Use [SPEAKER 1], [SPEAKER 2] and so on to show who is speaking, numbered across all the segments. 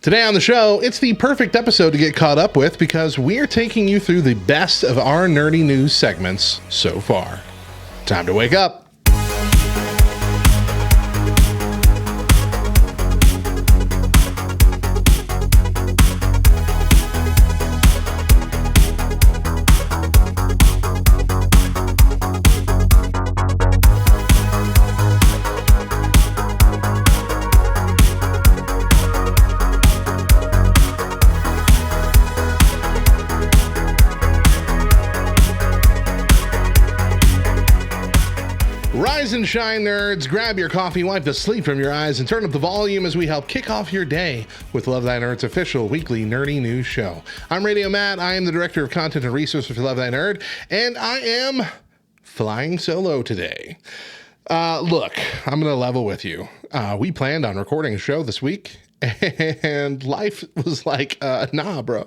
[SPEAKER 1] Today on the show, it's the perfect episode to get caught up with because we're taking you through the best of our nerdy news segments so far. Time to wake up. Rise and shine, nerds. Grab your coffee, wipe the sleep from your eyes, and turn up the volume as we help kick off your day with Love Thy Nerd's official weekly nerdy news show. I'm Radio Matt. I am the director of content and resources for Love Thy Nerd, and I am flying solo today. Look, I'm going to level with you. We planned on recording a show this week, and life was like, nah, bro.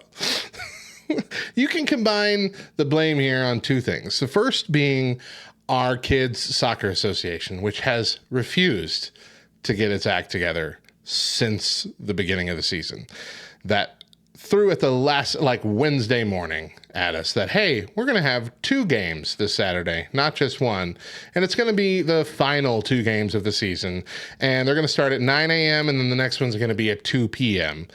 [SPEAKER 1] You can combine the blame here on two things. The first being our kids' soccer association, which has refused to get its act together since the beginning of the season. That threw at the last, Wednesday morning at us that, hey, we're going to have 2 games this Saturday, not just one. And it's going to be the final 2 games of the season. And they're going to start at 9 a.m. and then the next one's going to be at 2 p.m.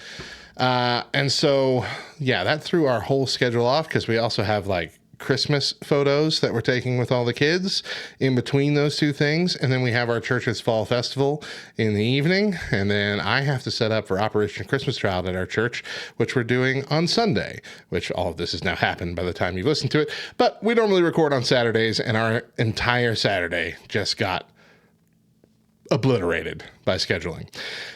[SPEAKER 1] And so, yeah, that threw our whole schedule off because we also have Christmas photos that we're taking with all the kids in between those 2 things. And then we have our church's fall festival in the evening. And then I have to set up for Operation Christmas Child at our church, which we're doing on Sunday, which all of this has now happened by the time you listen to it. But we normally record on Saturdays, and our entire Saturday just got obliterated by scheduling.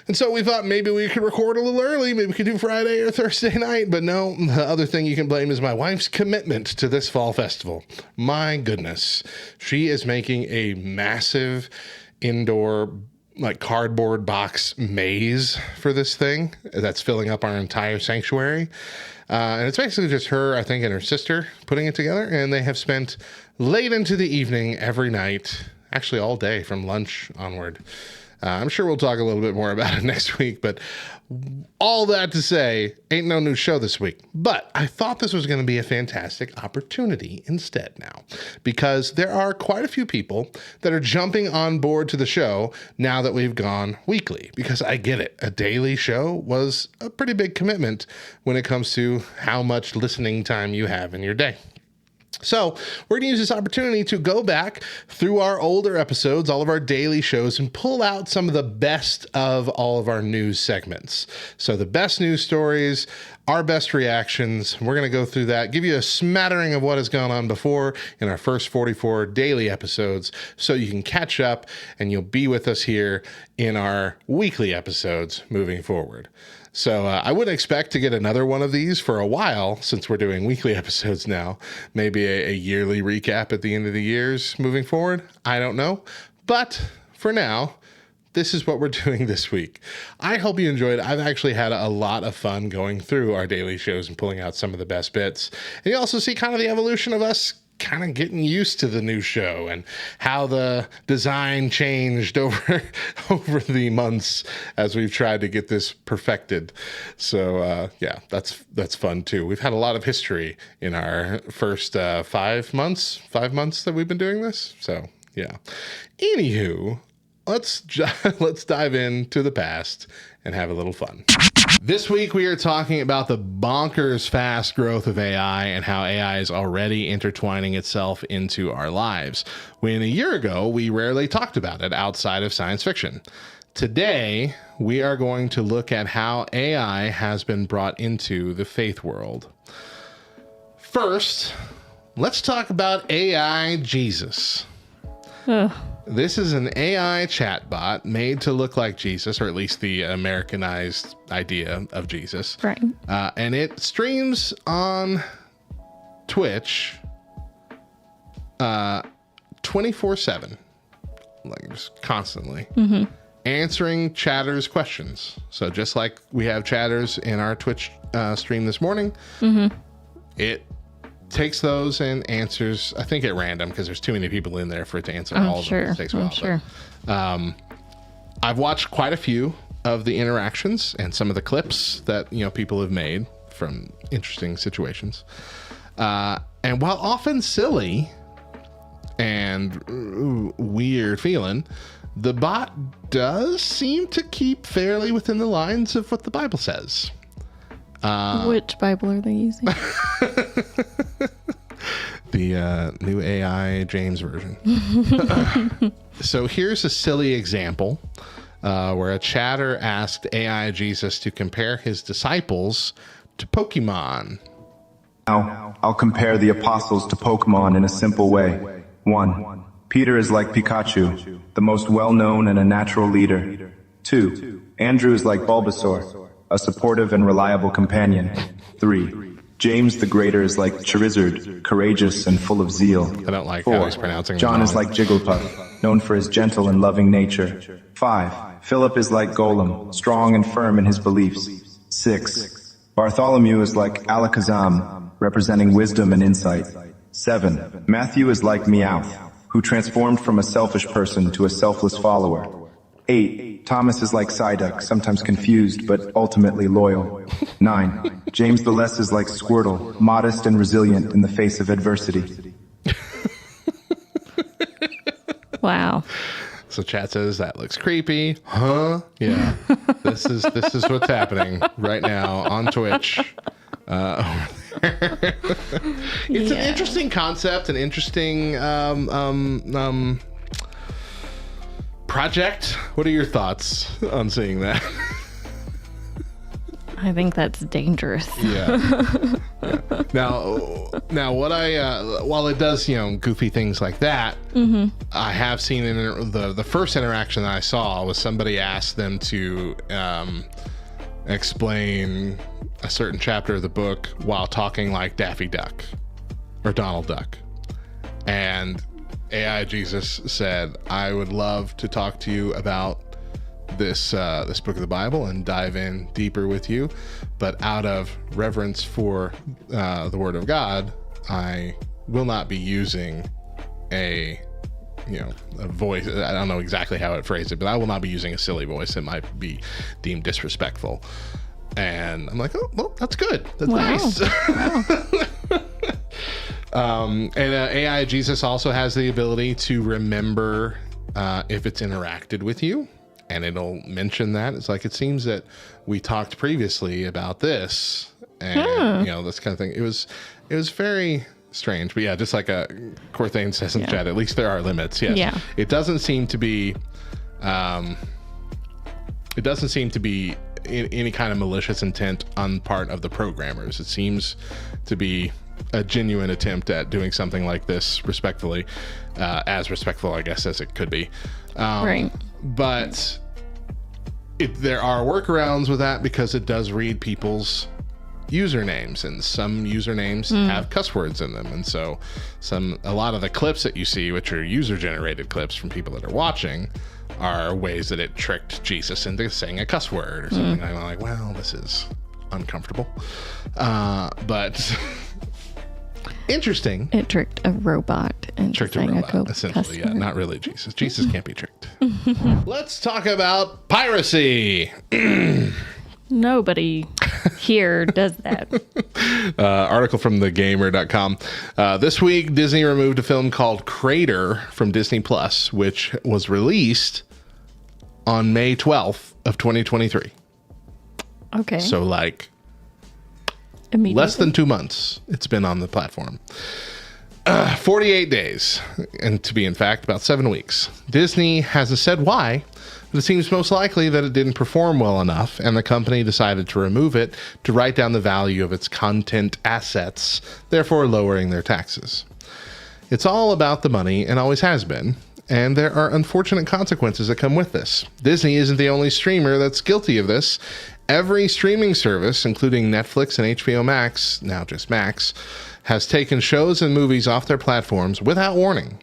[SPEAKER 1] And so we thought maybe we could record a little early. Maybe we could do Friday or Thursday night. But no, the other thing you can blame is my wife's commitment to this fall festival. My goodness. She is making a massive indoor cardboard box maze for this thing that's filling up our entire sanctuary. And it's basically just her, I think, and her sister putting it together. And they have spent late into the evening every night, actually all day from lunch onward. I'm sure we'll talk a little bit more about it next week, but all that to say, ain't no new show this week. But I thought this was going to be a fantastic opportunity instead now, because there are quite a few people that are jumping on board to the show now that we've gone weekly, because I get it. A daily show was a pretty big commitment when it comes to how much listening time you have in your day. So we're going to use this opportunity to go back through our older episodes, all of our daily shows, and pull out some of the best of all of our news segments. So the best news stories, our best reactions, we're going to go through that, give you a smattering of what has gone on before in our first 44 daily episodes so you can catch up and you'll be with us here in our weekly episodes moving forward. So I wouldn't expect to get another one of these for a while since we're doing weekly episodes now. Maybe a yearly recap at the end of the years moving forward. I don't know. But for now, this is what we're doing this week. I hope you enjoyed it. I've actually had a lot of fun going through our daily shows and pulling out some of the best bits. And you also see kind of the evolution of us kind of getting used to the new show and how the design changed over the months as we've tried to get this perfected. So yeah, that's fun too. We've had a lot of history in our first 5 months that we've been doing this. So yeah. Anywho, let's dive into the past and have a little fun. This week, we are talking about the bonkers fast growth of AI and how AI is already intertwining itself into our lives, when a year ago, we rarely talked about it outside of science fiction. Today, we are going to look at how AI has been brought into the faith world. First, let's talk about AI Jesus. This is an AI chatbot made to look like Jesus, or at least the Americanized idea of Jesus.
[SPEAKER 2] Right.
[SPEAKER 1] And it streams on Twitch 24/7, just constantly, answering chatters' questions. So just like we have chatters in our Twitch stream this morning, it takes those and answers, I think at random, because there's too many people in there for it to answer all of them. It takes a while.
[SPEAKER 2] Sure.
[SPEAKER 1] I've watched quite a few of the interactions and some of the clips that, people have made from interesting situations. And while often silly and weird feeling, the bot does seem to keep fairly within the lines of what the Bible says.
[SPEAKER 2] Which Bible are they using?
[SPEAKER 1] The new AI James version. So here's a silly example where a chatter asked AI Jesus to compare his disciples to Pokemon.
[SPEAKER 3] Now, I'll compare the apostles to Pokemon in a simple way. 1. Peter is like Pikachu, the most well-known and a natural leader. 2. Andrew is like Bulbasaur, a supportive and reliable companion. 3. James the Greater is like Charizard, courageous and full of zeal.
[SPEAKER 1] I don't like
[SPEAKER 3] 4.
[SPEAKER 1] how he's pronouncing it.
[SPEAKER 3] John is like Jigglypuff, known for his gentle and loving nature. 5. Philip is like Golem, strong and firm in his beliefs. 6. Bartholomew is like Alakazam, representing wisdom and insight. 7. Matthew is like Meowth, who transformed from a selfish person to a selfless follower. 8. Thomas is like Psyduck, sometimes confused, but ultimately loyal. 9. James the Less is like Squirtle, modest and resilient in the face of adversity.
[SPEAKER 2] Wow.
[SPEAKER 1] So chat says that looks creepy. Huh? Yeah. This is what's happening right now on Twitch. It's an interesting concept, an interesting project. What are your thoughts on seeing that?
[SPEAKER 2] I think that's dangerous.
[SPEAKER 1] Yeah. Now, what while it does, goofy things like that, I have seen the first interaction that I saw was somebody asked them to explain a certain chapter of the book while talking like Daffy Duck or Donald Duck. And AI Jesus said, I would love to talk to you about this book of the Bible and dive in deeper with you, but out of reverence for the Word of God, I will not be using a voice. I don't know exactly how it phrased it, but I will not be using a silly voice that might be deemed disrespectful. And I'm like, oh, well, that's good. That's nice. Wow. And AI Jesus also has the ability to remember if it's interacted with you, and it'll mention that. It's like, it seems that we talked previously about this, and this kind of thing. It was very strange, but yeah, just like Corthane says in chat, at least there are limits. Yes.
[SPEAKER 2] Yeah.
[SPEAKER 1] It doesn't seem to be any kind of malicious intent on part of the programmers. It seems to be a genuine attempt at doing something like this respectfully, as respectful, I guess, as it could be.
[SPEAKER 2] Right.
[SPEAKER 1] But there are workarounds with that, because it does read people's usernames, and some usernames have cuss words in them, and so a lot of the clips that you see, which are user generated clips from people that are watching, are ways that it tricked Jesus into saying a cuss word or something. I'm like, well, this is uncomfortable, but interesting.
[SPEAKER 2] It tricked a robot and
[SPEAKER 1] essentially. Yeah, not really Jesus. Jesus can't be tricked. Let's talk about piracy.
[SPEAKER 2] Nobody here does that.
[SPEAKER 1] Article from thegamer.com. This week, Disney removed a film called Crater from Disney Plus, which was released on May 12th of 2023.
[SPEAKER 2] Okay.
[SPEAKER 1] So less than 2 months it's been on the platform. 48 days, and to be in fact about 7 weeks. Disney hasn't said why, but it seems most likely that it didn't perform well enough, and the company decided to remove it to write down the value of its content assets, therefore lowering their taxes. It's all about the money, and always has been, and there are unfortunate consequences that come with this. Disney isn't the only streamer that's guilty of this. Every streaming service, including Netflix and HBO Max, now just Max, has taken shows and movies off their platforms without warning.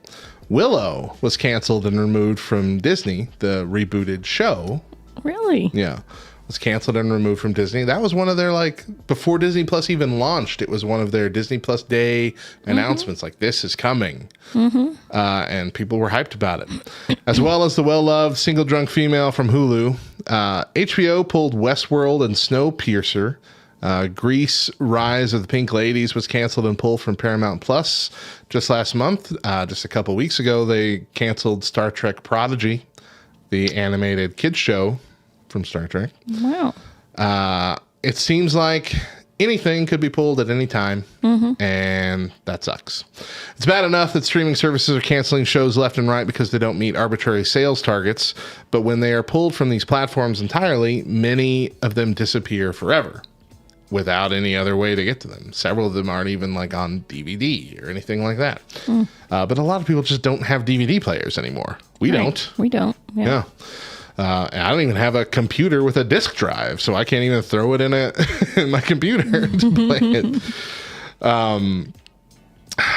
[SPEAKER 1] Willow was canceled and removed from Disney, the rebooted show.
[SPEAKER 2] Really?
[SPEAKER 1] Yeah. was canceled and removed from Disney. That was one of their, like, before Disney Plus even launched, it was one of their Disney Plus Day announcements, like, this is coming. And people were hyped about it. As well as the well-loved Single Drunk Female from Hulu. HBO pulled Westworld and Snowpiercer. Grease Rise of the Pink Ladies was canceled and pulled from Paramount Plus just last month. Just a couple weeks ago, they canceled Star Trek Prodigy, the animated kids show from Star Trek.
[SPEAKER 2] Wow.
[SPEAKER 1] It seems like anything could be pulled at any time, and that sucks. It's bad enough that streaming services are canceling shows left and right because they don't meet arbitrary sales targets, but when they are pulled from these platforms entirely, many of them disappear forever without any other way to get to them. Several of them aren't even like on DVD or anything like that. But a lot of people just don't have DVD players anymore. We don't.
[SPEAKER 2] We don't.
[SPEAKER 1] Yeah. And I don't even have a computer with a disk drive, so I can't even throw it in in my computer to play it.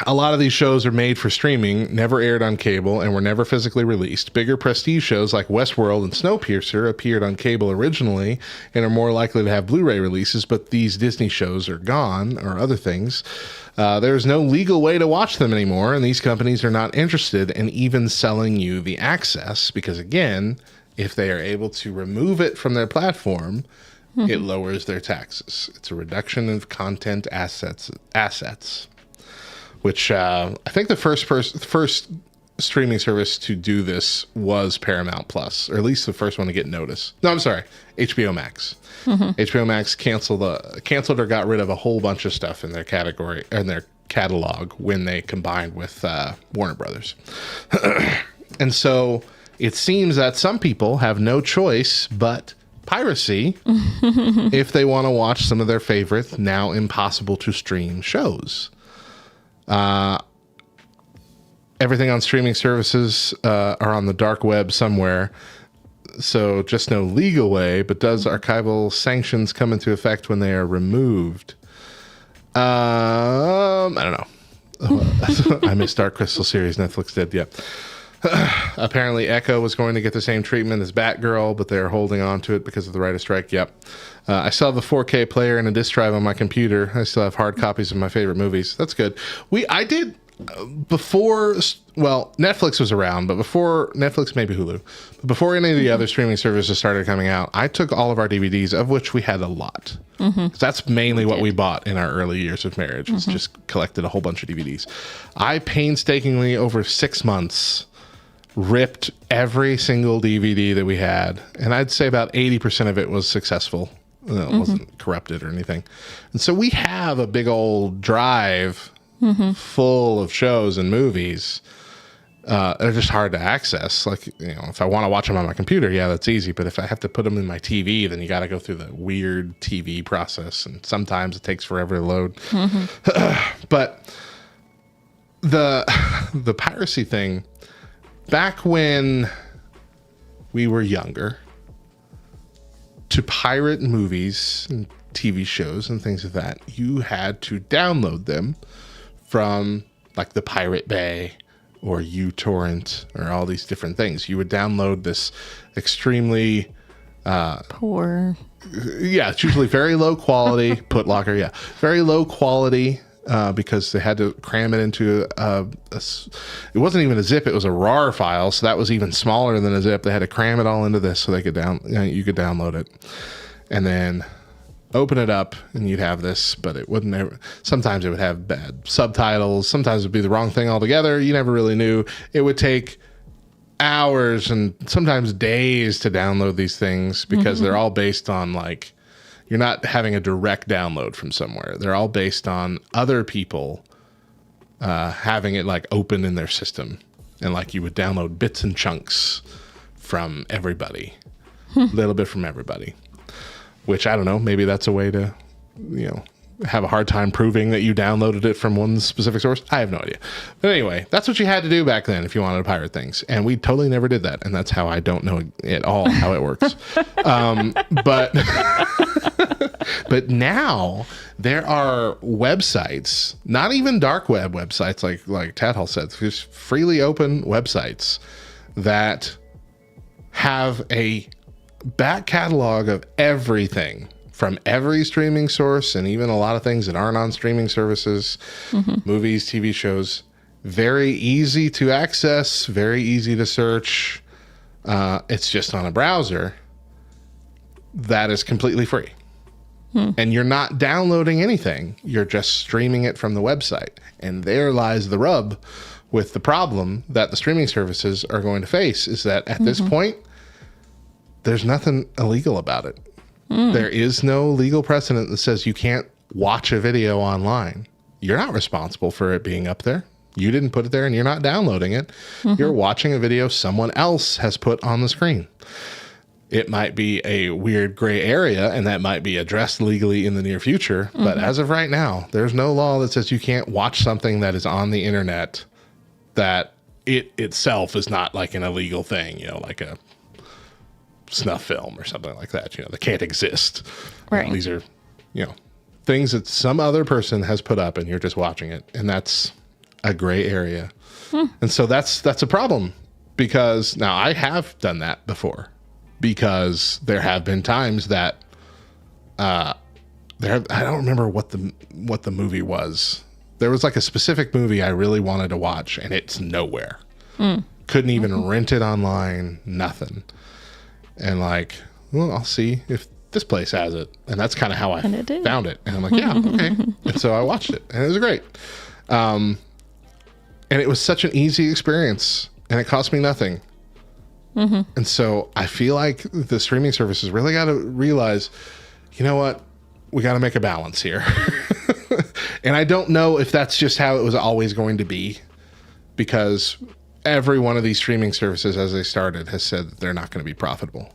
[SPEAKER 1] A lot of these shows are made for streaming, never aired on cable, and were never physically released. Bigger prestige shows like Westworld and Snowpiercer appeared on cable originally and are more likely to have Blu-ray releases, but these Disney shows are gone, or other things. There's no legal way to watch them anymore, and these companies are not interested in even selling you the access because, again, if they are able to remove it from their platform, it lowers their taxes. It's a reduction of content assets, which I think the first streaming service to do this was Paramount Plus, or at least the first one to get notice. No, I'm sorry, HBO Max. HBO Max canceled or got rid of a whole bunch of stuff in their category in their catalog when they combined with Warner Brothers. And so it seems that some people have no choice but piracy if they want to watch some of their favorite, now impossible to stream shows. Everything on streaming services are on the dark web somewhere. So just no legal way, but does archival sanctions come into effect when they are removed? I don't know. I missed Dark Crystal series. Netflix did, yeah. Apparently Echo was going to get the same treatment as Batgirl, but they're holding on to it because of the writer strike. Yep. I still have a 4K player and a disc drive on my computer. I still have hard copies of my favorite movies. That's good. I did before, well, Netflix was around, but before Netflix, maybe Hulu, but before any of the other streaming services started coming out, I took all of our DVDs, of which we had a lot. That's mainly what we bought in our early years of marriage, was just collected a whole bunch of DVDs. I painstakingly, over 6 months, ripped every single DVD that we had, and I'd say about 80% of it was successful. It wasn't corrupted or anything. And so we have a big old drive full of shows and movies. They're just hard to access. Like, if I want to watch them on my computer, yeah, that's easy. But if I have to put them in my TV, then you got to go through the weird TV process, and sometimes it takes forever to load. But the piracy thing, back when we were younger, to pirate movies and TV shows and things like that, you had to download them from like the Pirate Bay or uTorrent or all these different things. You would download this extremely
[SPEAKER 2] poor.
[SPEAKER 1] Yeah, it's usually very low quality. Putlocker, yeah. Very low quality because they had to cram it into it wasn't even a zip, it was a RAR file, so that was even smaller than a zip. They had to cram it all into this so they could you could download it. And then open it up and you'd have this, but it wouldn't ever, sometimes it would have bad subtitles, sometimes it would be the wrong thing altogether. You never really knew. It would take hours and sometimes days to download these things because they're all based on, like, you're not having a direct download from somewhere. They're all based on other people having it like open in their system, and like you would download bits and chunks from everybody, a little bit from everybody. Which, I don't know, maybe that's a way to, have a hard time proving that you downloaded it from one specific source. I have no idea. But anyway, that's what you had to do back then if you wanted to pirate things. And we totally never did that. And that's how I don't know at all how it works. But now there are websites, not even dark web websites like Tad Hall said, just freely open websites that have a back catalog of everything from every streaming source, and even a lot of things that aren't on streaming services, movies, TV shows. Very easy to access, very easy to search. It's just on a browser that is completely free. And you're not downloading anything. You're just streaming it from the website. And there lies the rub with the problem that the streaming services are going to face, is that at this point, there's nothing illegal about it. There is no legal precedent that says you can't watch a video online. You're not responsible for it being up there. You didn't put it there, and you're not downloading it. You're watching a video someone else has put on the screen. It might be a weird gray area, and that might be addressed legally in the near future. But as of right now, there's no law that says you can't watch something that is on the internet that it itself is not like an illegal thing, you know, like a snuff film or something like that, you know, that can't exist.
[SPEAKER 2] Right.
[SPEAKER 1] These are, you know, things that some other person has put up and you're just watching it. And that's a gray area. And so that's a problem, because now I have done that before, because there have been times that I don't remember what the movie was. There was like a specific movie I really wanted to watch, and it's nowhere. Couldn't even rent it online, nothing. And like, well, I'll see if this place has it. And that's kind of how I found it. And I'm like, yeah, okay. And so I watched it, and it was great. And it was such an easy experience, and it cost me nothing. And so I feel like the streaming services really got to realize, you know what? We got to make a balance here. And I don't know if that's just how it was always going to be, because every one of these streaming services, as they started, has said that they're not going to be profitable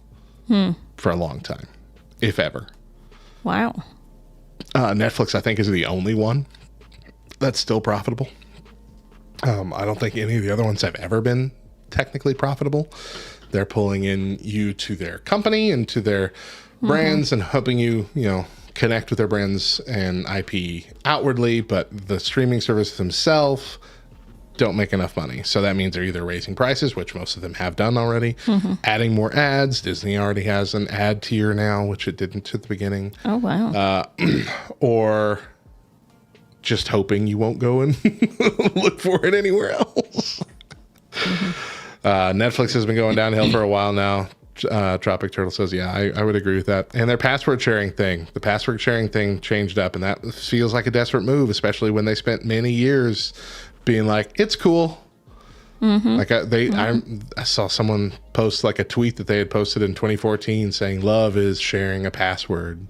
[SPEAKER 1] for a long time, if ever.
[SPEAKER 2] Wow.
[SPEAKER 1] Netflix, I think, is the only one that's still profitable. I don't think any of the other ones have ever been technically profitable. They're pulling in you to their company and to their brands and helping you, you know, connect with their brands and IP outwardly, but the streaming services themselves don't make enough money. So that means they're either raising prices, which most of them have done already, adding more ads. Disney already has an ad tier now, which it didn't at the beginning.
[SPEAKER 2] Oh, wow.
[SPEAKER 1] Or just hoping you won't go and look for it anywhere else. Netflix has been going downhill for a while now. Tropic Turtle says, yeah, I would agree with that. And their password sharing thing, the password sharing thing changed up, and that feels like a desperate move, especially when they spent many years being like, it's cool. Like I saw someone post like a tweet that they had posted in 2014 saying love is sharing a password,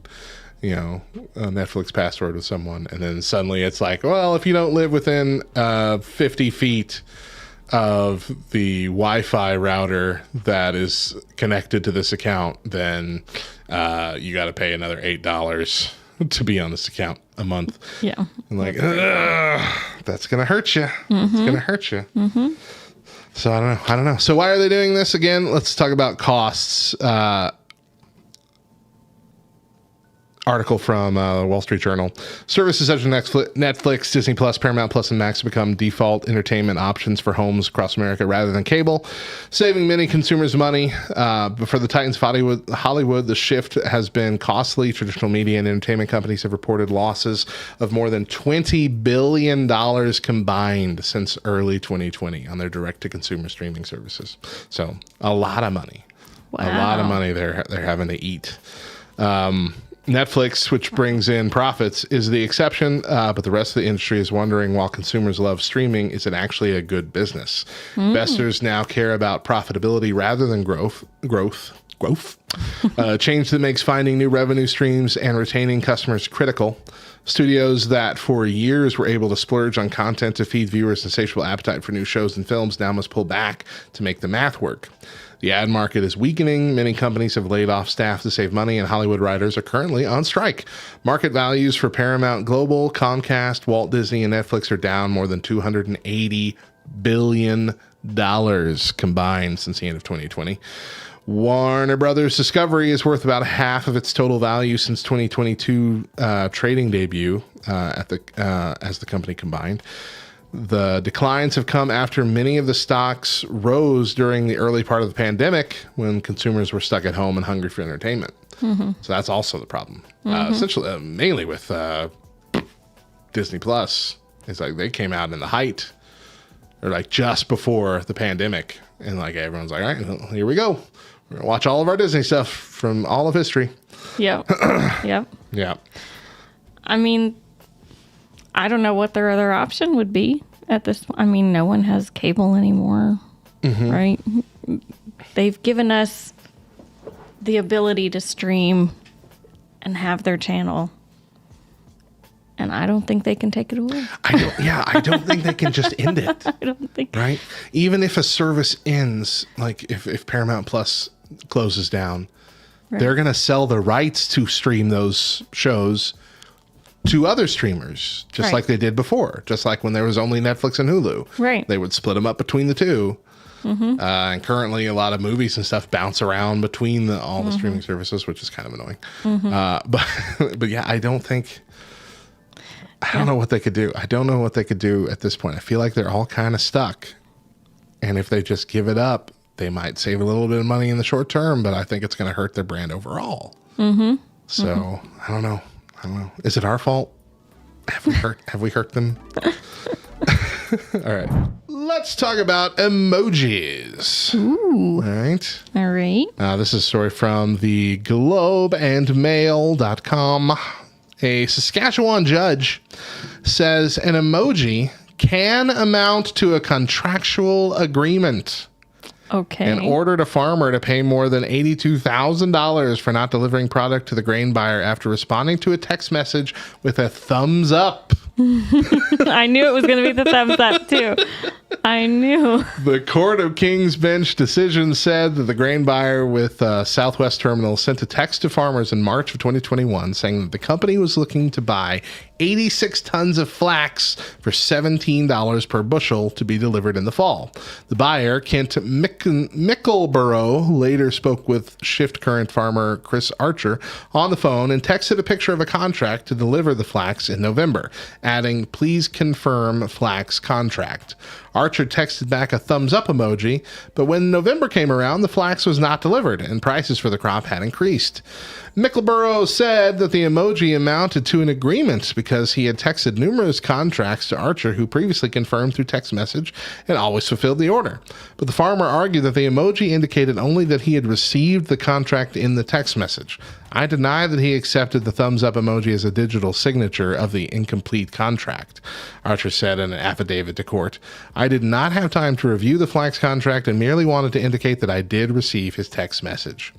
[SPEAKER 1] you know, a Netflix password with someone. And then suddenly it's like, well, if you don't live within 50 feet of the Wi-Fi router that is connected to this account, then you got to pay another $8 to be on this account a month.
[SPEAKER 2] Yeah.
[SPEAKER 1] I'm like, that's going to hurt you. It's going to hurt you. So I don't know. So why are they doing this again? Let's talk about costs. Article from Wall Street Journal. Services such as Netflix, Disney Plus, Paramount Plus, and Max become default entertainment options for homes across America rather than cable, saving many consumers money. But for the titans of Hollywood, the shift has been costly. Traditional media and entertainment companies have reported losses of more than $20 billion combined since early 2020 on their direct-to-consumer streaming services. So a lot of money.
[SPEAKER 2] Wow.
[SPEAKER 1] A lot of money they're having to eat. Netflix, which brings in profits, is the exception, but the rest of the industry is wondering, while consumers love streaming, is it actually a good business? Investors now care about profitability rather than growth. Change that makes finding new revenue streams and retaining customers critical. Studios that for years were able to splurge on content to feed viewers' insatiable appetite for new shows and films now must pull back to make the math work. The ad market is weakening. Many companies have laid off staff to save money, and Hollywood writers are currently on strike. Market values for Paramount Global, Comcast, Walt Disney, and Netflix are down more than $280 billion combined since the end of 2020. Warner Brothers Discovery is worth about half of its total value since 2022 trading debut as the company combined. The declines have come after many of the stocks rose during the early part of the pandemic when consumers were stuck at home and hungry for entertainment. So that's also the problem. Essentially, mainly with Disney Plus. It's like they came out in the height, or like just before the pandemic. And like everyone's like, all right, well, here we go. We're going to watch all of our Disney stuff from all of history.
[SPEAKER 2] Yep. Yep.
[SPEAKER 1] Yeah.
[SPEAKER 2] I mean, I don't know what their other option would be at this point. I mean, no one has cable anymore, right? They've given us the ability to stream and have their channel. And I don't think they can take it away.
[SPEAKER 1] I don't think they can just end it.
[SPEAKER 2] I don't think.
[SPEAKER 1] Right? Even if a service ends, like if Paramount Plus closes down, they're going to sell the rights to stream those shows to other streamers, just like they did before. Just like when there was only Netflix and Hulu.
[SPEAKER 2] Right.
[SPEAKER 1] They would split them up between the two. And currently, a lot of movies and stuff bounce around between all the streaming services, which is kind of annoying. But yeah, I don't know what they could do. I don't know what they could do at this point. I feel like they're all kind of stuck. And if they just give it up, they might save a little bit of money in the short term, but I think it's going to hurt their brand overall. So I don't know. Is it our fault? Have we hurt them? All right. Let's talk about emojis.
[SPEAKER 2] Ooh.
[SPEAKER 1] All right.
[SPEAKER 2] All right.
[SPEAKER 1] This is a story from the globeandmail.com. A Saskatchewan judge says an emoji can amount to a contractual agreement
[SPEAKER 2] Okay.
[SPEAKER 1] and ordered a farmer to pay more than $82,000 for not delivering product to the grain buyer after responding to a text message with a thumbs up.
[SPEAKER 2] I knew it was going to be the thumbs up, too. I knew.
[SPEAKER 1] The Court of King's Bench decision said that the grain buyer with Southwest Terminal sent a text to farmers in March of 2021 saying that the company was looking to buy 86 tons of flax for $17 per bushel to be delivered in the fall. The buyer, Kent Mickleborough, later spoke with Shift Current farmer Chris Archer on the phone and texted a picture of a contract to deliver the flax in November, adding, "Please confirm flax contract." Archer texted back a thumbs up emoji, but when November came around, the flax was not delivered and prices for the crop had increased. Mickleborough said that the emoji amounted to an agreement because he had texted numerous contracts to Archer, who previously confirmed through text message and always fulfilled the order. But the farmer argued that the emoji indicated only that he had received the contract in the text message. I deny that he accepted the thumbs up emoji as a digital signature of the incomplete contract, Archer said in an affidavit to court. I did not have time to review the flax contract and merely wanted to indicate that I did receive his text message.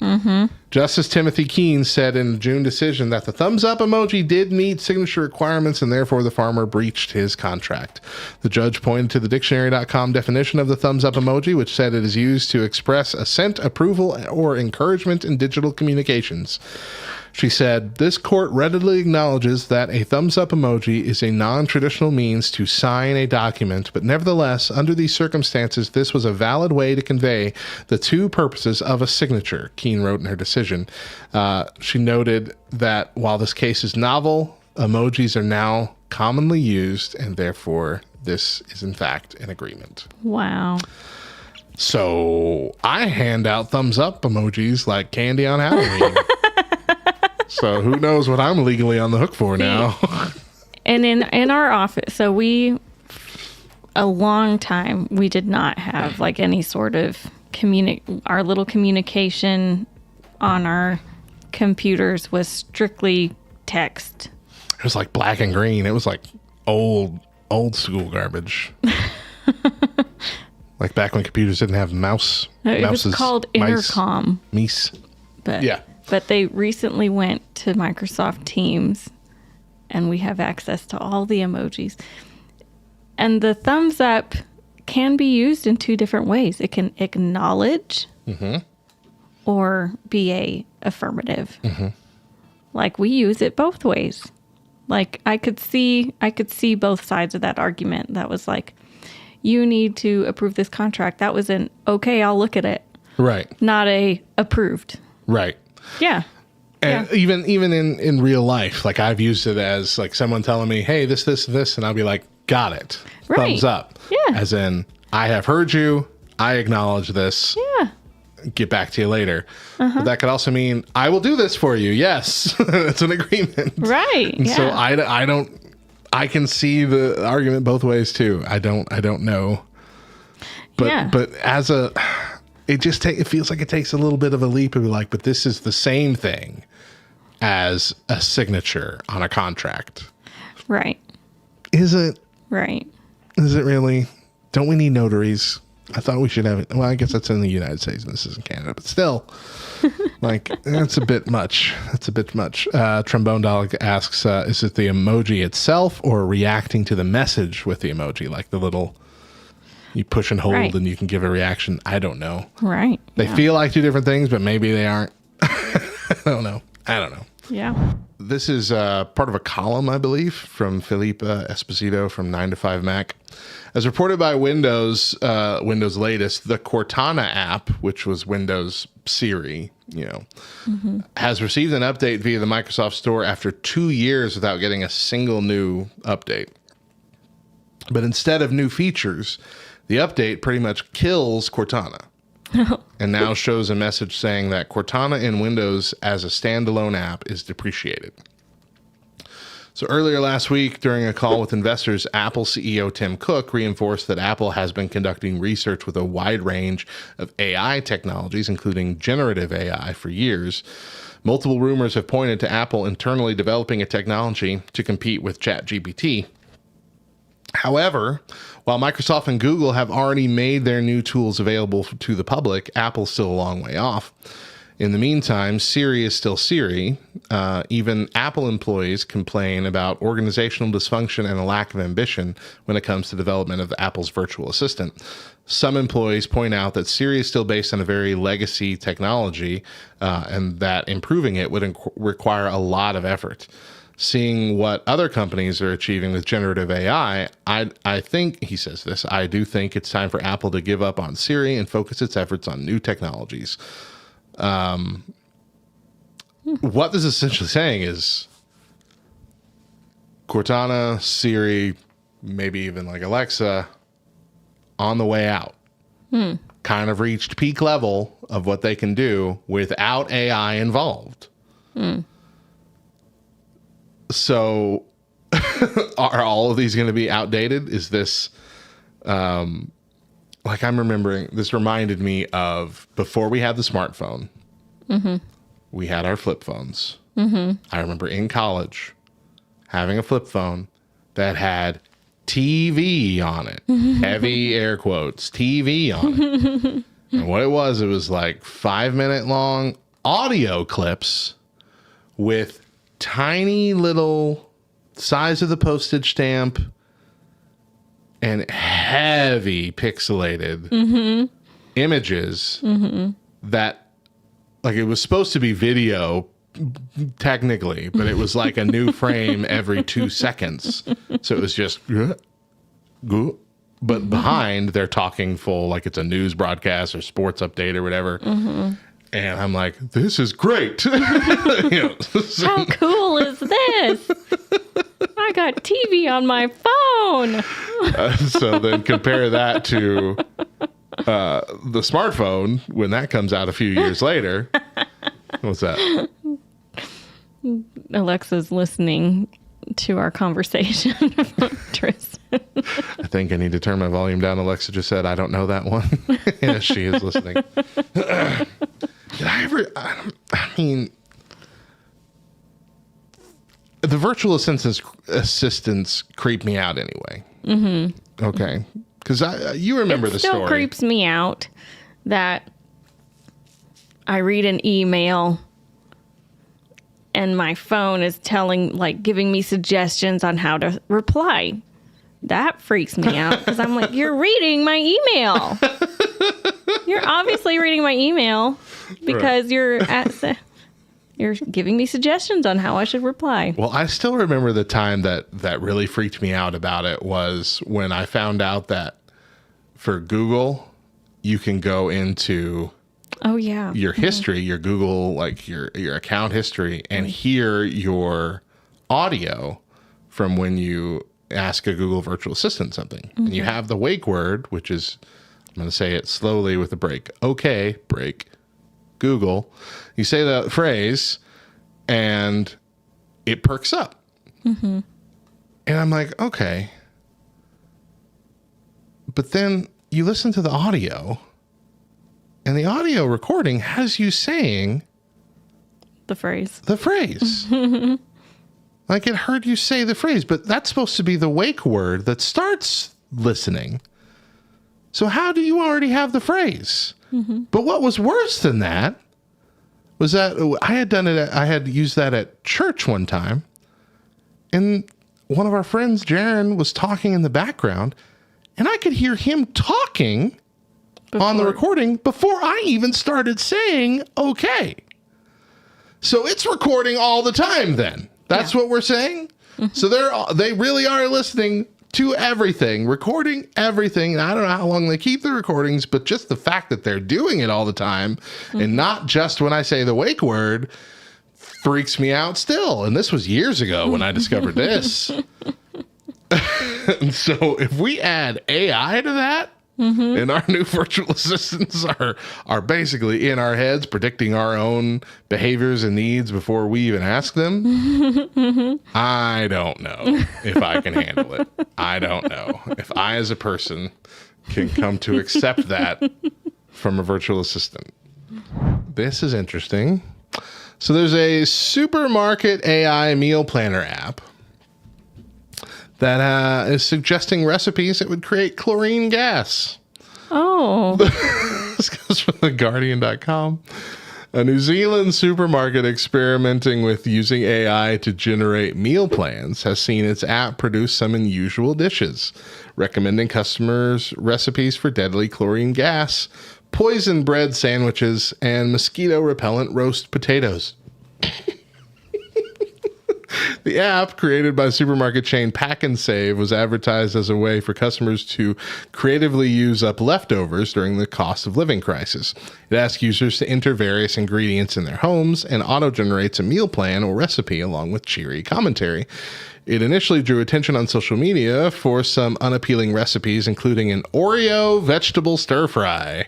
[SPEAKER 1] Justice Timothy Keene said in a June decision that the thumbs up emoji did meet signature requirements and therefore the farmer breached his contract. The judge pointed to the dictionary.com definition of the thumbs up emoji, which said it is used to express assent, approval, or encouragement in digital communications. She said, "This court readily acknowledges that a thumbs up emoji is a non-traditional means to sign a document, but nevertheless, under these circumstances, this was a valid way to convey the two purposes of a signature," Keene wrote in her decision. She noted that while this case is novel, emojis are now commonly used, and therefore this is in fact an agreement.
[SPEAKER 2] Wow.
[SPEAKER 1] So I hand out thumbs up emojis like candy on Halloween. So who knows what I'm legally on the hook for now.
[SPEAKER 2] And in our office, so a long time, we did not have like any sort of our little communication on our computers was strictly text.
[SPEAKER 1] It was like black and green. It was like old school garbage. Like back when computers didn't have mouses.
[SPEAKER 2] It was called intercom.
[SPEAKER 1] Mice.
[SPEAKER 2] But,
[SPEAKER 1] Yeah.
[SPEAKER 2] But they recently went to Microsoft Teams, and we have access to all the emojis. And the thumbs up can be used in two different ways. It can acknowledge or be a affirmative. Like we use it both ways. Like I could see both sides of that argument. That was like, you need to approve this contract. That was an okay, I'll look at it.
[SPEAKER 1] Right.
[SPEAKER 2] Not a approved.
[SPEAKER 1] Right.
[SPEAKER 2] Yeah.
[SPEAKER 1] And even in real life, like I've used it as like someone telling me, hey, this, and I'll be like, got it.
[SPEAKER 2] Right.
[SPEAKER 1] Thumbs up.
[SPEAKER 2] Yeah.
[SPEAKER 1] As in, I have heard you. I acknowledge this.
[SPEAKER 2] Yeah.
[SPEAKER 1] Get back to you later. But that could also mean, I will do this for you. Yes. It's an agreement.
[SPEAKER 2] Right.
[SPEAKER 1] And
[SPEAKER 2] Yeah.
[SPEAKER 1] so I can see the argument both ways too. I don't know. But,
[SPEAKER 2] Yeah.
[SPEAKER 1] but it feels like it takes a little bit of a leap to be like, but this is the same thing as a signature on a contract.
[SPEAKER 2] Right.
[SPEAKER 1] Is it?
[SPEAKER 2] Right.
[SPEAKER 1] Is it really? Don't we need notaries? I thought we should have it. Well, I guess that's in the United States and this is in Canada, but still, like, that's a bit much. That's a bit much. Trombone Dog asks, is it the emoji itself or reacting to the message with the emoji? Like the little, you push and hold
[SPEAKER 2] Right.
[SPEAKER 1] and you can give a reaction. I don't know.
[SPEAKER 2] Right.
[SPEAKER 1] They
[SPEAKER 2] Yeah.
[SPEAKER 1] feel like two different things, but maybe they aren't. I don't know.
[SPEAKER 2] Yeah.
[SPEAKER 1] This is part of a column, I believe, from Felipe Esposito from 9to5Mac. As reported by Windows latest, the Cortana app, which was Windows Siri, has received an update via the Microsoft Store after 2 years without getting a single new update. But instead of new features, the update pretty much kills Cortana. And now shows a message saying that Cortana in Windows as a standalone app is depreciated. So earlier last week, during a call with investors, Apple CEO Tim Cook reinforced that Apple has been conducting research with a wide range of AI technologies, including generative AI, for years. Multiple rumors have pointed to Apple internally developing a technology to compete with ChatGPT. However, while Microsoft and Google have already made their new tools available to the public, Apple's still a long way off. In the meantime, Siri is still Siri. Even Apple employees complain about organizational dysfunction and a lack of ambition when it comes to development of Apple's virtual assistant. Some employees point out that Siri is still based on a very legacy technology and that improving it would require a lot of effort. Seeing what other companies are achieving with generative AI, I think, he says this, I do think it's time for Apple to give up on Siri and focus its efforts on new technologies. What this is essentially saying is Cortana, Siri, maybe even like Alexa, on the way out. Kind of reached peak level of what they can do without AI involved. So are all of these going to be outdated? Is this, like I'm remembering, this reminded me of before we had the smartphone, we had our flip phones. I remember in college having a flip phone that had TV on it, heavy air quotes, TV on it. And what it was like 5-minute long audio clips with tiny little size of the postage stamp and heavy pixelated images that, like, it was supposed to be video technically, but it was like a new frame every 2 seconds. So it was just, but behind they're talking full, like it's a news broadcast or sports update or whatever. And I'm like, this is great.
[SPEAKER 2] How cool is this? I got TV on my phone.
[SPEAKER 1] So then compare that to the smartphone when that comes out a few years later. What's that?
[SPEAKER 2] Alexa's listening to our conversation. Tristan.
[SPEAKER 1] I think I need to turn my volume down. Alexa just said, I don't know that one. Yes, she is listening. Did I ever, I mean, the virtual assistants creep me out anyway. Okay. Because you remember the story.
[SPEAKER 2] It still creeps me out that I read an email and my phone is giving me suggestions on how to reply. That freaks me out because I'm like, you're reading my email. You're obviously reading my email because you're giving me suggestions on how I should reply.
[SPEAKER 1] Well, I still remember the time that really freaked me out about it was when I found out that for Google, you can go into your history, your Google, like your account history, and hear your audio from when you ask a Google virtual assistant something. And you have the wake word, which is, I'm going to say it slowly with a break. Okay, break, Google. You say the phrase and it perks up. And I'm like, okay. But then you listen to the audio, and the audio recording has you saying
[SPEAKER 2] The phrase.
[SPEAKER 1] Like it heard you say the phrase, but that's supposed to be the wake word that starts listening. So how do you already have the phrase? But what was worse than that was that I had used that at church one time, and one of our friends, Jaron, was talking in the background, and I could hear him talking on the recording before I even started saying okay. So it's recording all the time then. That's what we're saying? So they really are listening to everything, recording everything. And I don't know how long they keep the recordings, but just the fact that they're doing it all the time and not just when I say the wake word freaks me out still. And this was years ago when I discovered this. And so if we add AI to that, and our new virtual assistants are basically in our heads, predicting our own behaviors and needs before we even ask them. I don't know if I can handle it. I don't know if I, as a person, can come to accept that from a virtual assistant. This is interesting. So there's a supermarket AI meal planner app that is suggesting recipes that would create chlorine gas.
[SPEAKER 2] Oh.
[SPEAKER 1] This comes from theguardian.com. A New Zealand supermarket experimenting with using AI to generate meal plans has seen its app produce some unusual dishes, recommending customers recipes for deadly chlorine gas, poison bread sandwiches, and mosquito repellent roast potatoes. The app, created by supermarket chain Pack and Save, was advertised as a way for customers to creatively use up leftovers during the cost of living crisis. It asks users to enter various ingredients in their homes and auto-generates a meal plan or recipe along with cheery commentary. It initially drew attention on social media for some unappealing recipes, including an Oreo vegetable stir-fry.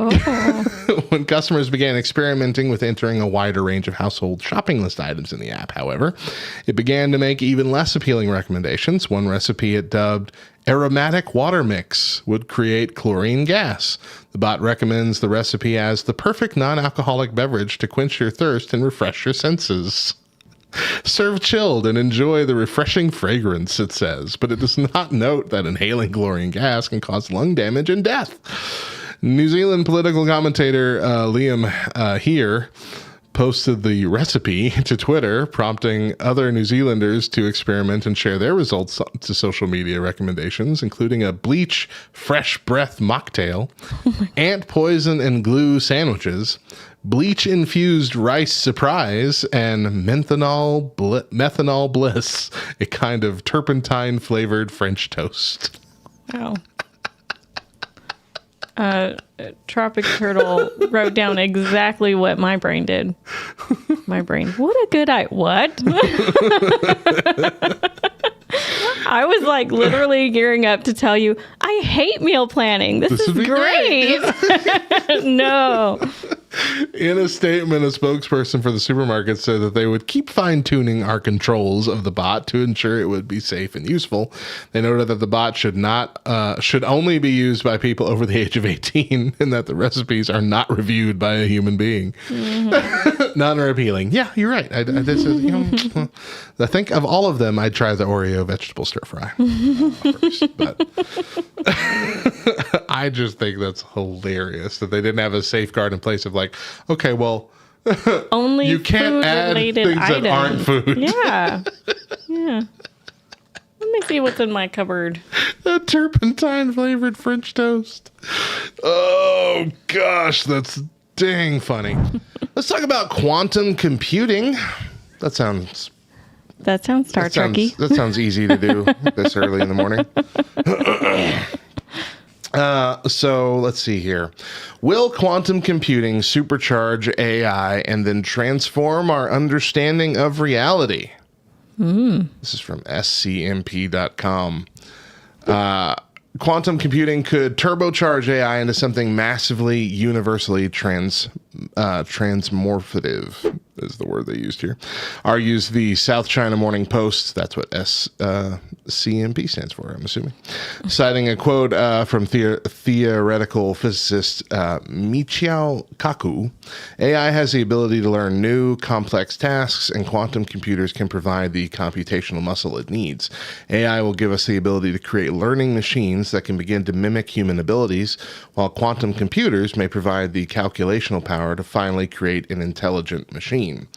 [SPEAKER 2] Oh.
[SPEAKER 1] When customers began experimenting with entering a wider range of household shopping list items in the app, however, it began to make even less appealing recommendations. One recipe it dubbed aromatic water mix would create chlorine gas. The bot recommends the recipe as the perfect non-alcoholic beverage to quench your thirst and refresh your senses. Serve chilled and enjoy the refreshing fragrance, it says, but it does not note that inhaling chlorine gas can cause lung damage and death. New Zealand political commentator Liam here posted the recipe to Twitter, prompting other New Zealanders to experiment and share their results to social media recommendations, including a bleach fresh breath mocktail, ant poison and glue sandwiches, bleach infused rice surprise, and methanol bliss, a kind of turpentine flavored French toast.
[SPEAKER 2] Wow. Tropic Turtle wrote down exactly what my brain did. My brain, what a good what? I was like literally gearing up to tell you, I hate meal planning. This is great. No.
[SPEAKER 1] In a statement, a spokesperson for the supermarket said that they would keep fine-tuning our controls of the bot to ensure it would be safe and useful. They noted that the bot should only be used by people over the age of 18 and that the recipes are not reviewed by a human being. Mm-hmm. None are appealing. Yeah, you're right. I think of all of them, I'd try the Oreo vegetable stir fry first, but I just think that's hilarious that they didn't have a safeguard in place of like, okay, well,
[SPEAKER 2] only
[SPEAKER 1] you can't add things that aren't food.
[SPEAKER 2] Yeah. Yeah. Let me see what's in my cupboard.
[SPEAKER 1] A turpentine flavored French toast. Oh gosh, that's dang funny. Let's talk about quantum computing. That sounds
[SPEAKER 2] Star Trek-y.
[SPEAKER 1] That sounds easy to do this early in the morning. So let's see here. Will quantum computing supercharge AI and then transform our understanding of reality? This is from scmp.com. Quantum computing could turbocharge AI into something massively universally transmorphative, is the word they used here, argues the South China Morning Post. That's what CMP stands for, I'm assuming. Citing a quote from theoretical physicist Michio Kaku, AI has the ability to learn new, complex tasks, and quantum computers can provide the computational muscle it needs. AI will give us the ability to create learning machines that can begin to mimic human abilities, while quantum computers may provide the calculational power to finally create an intelligent machine.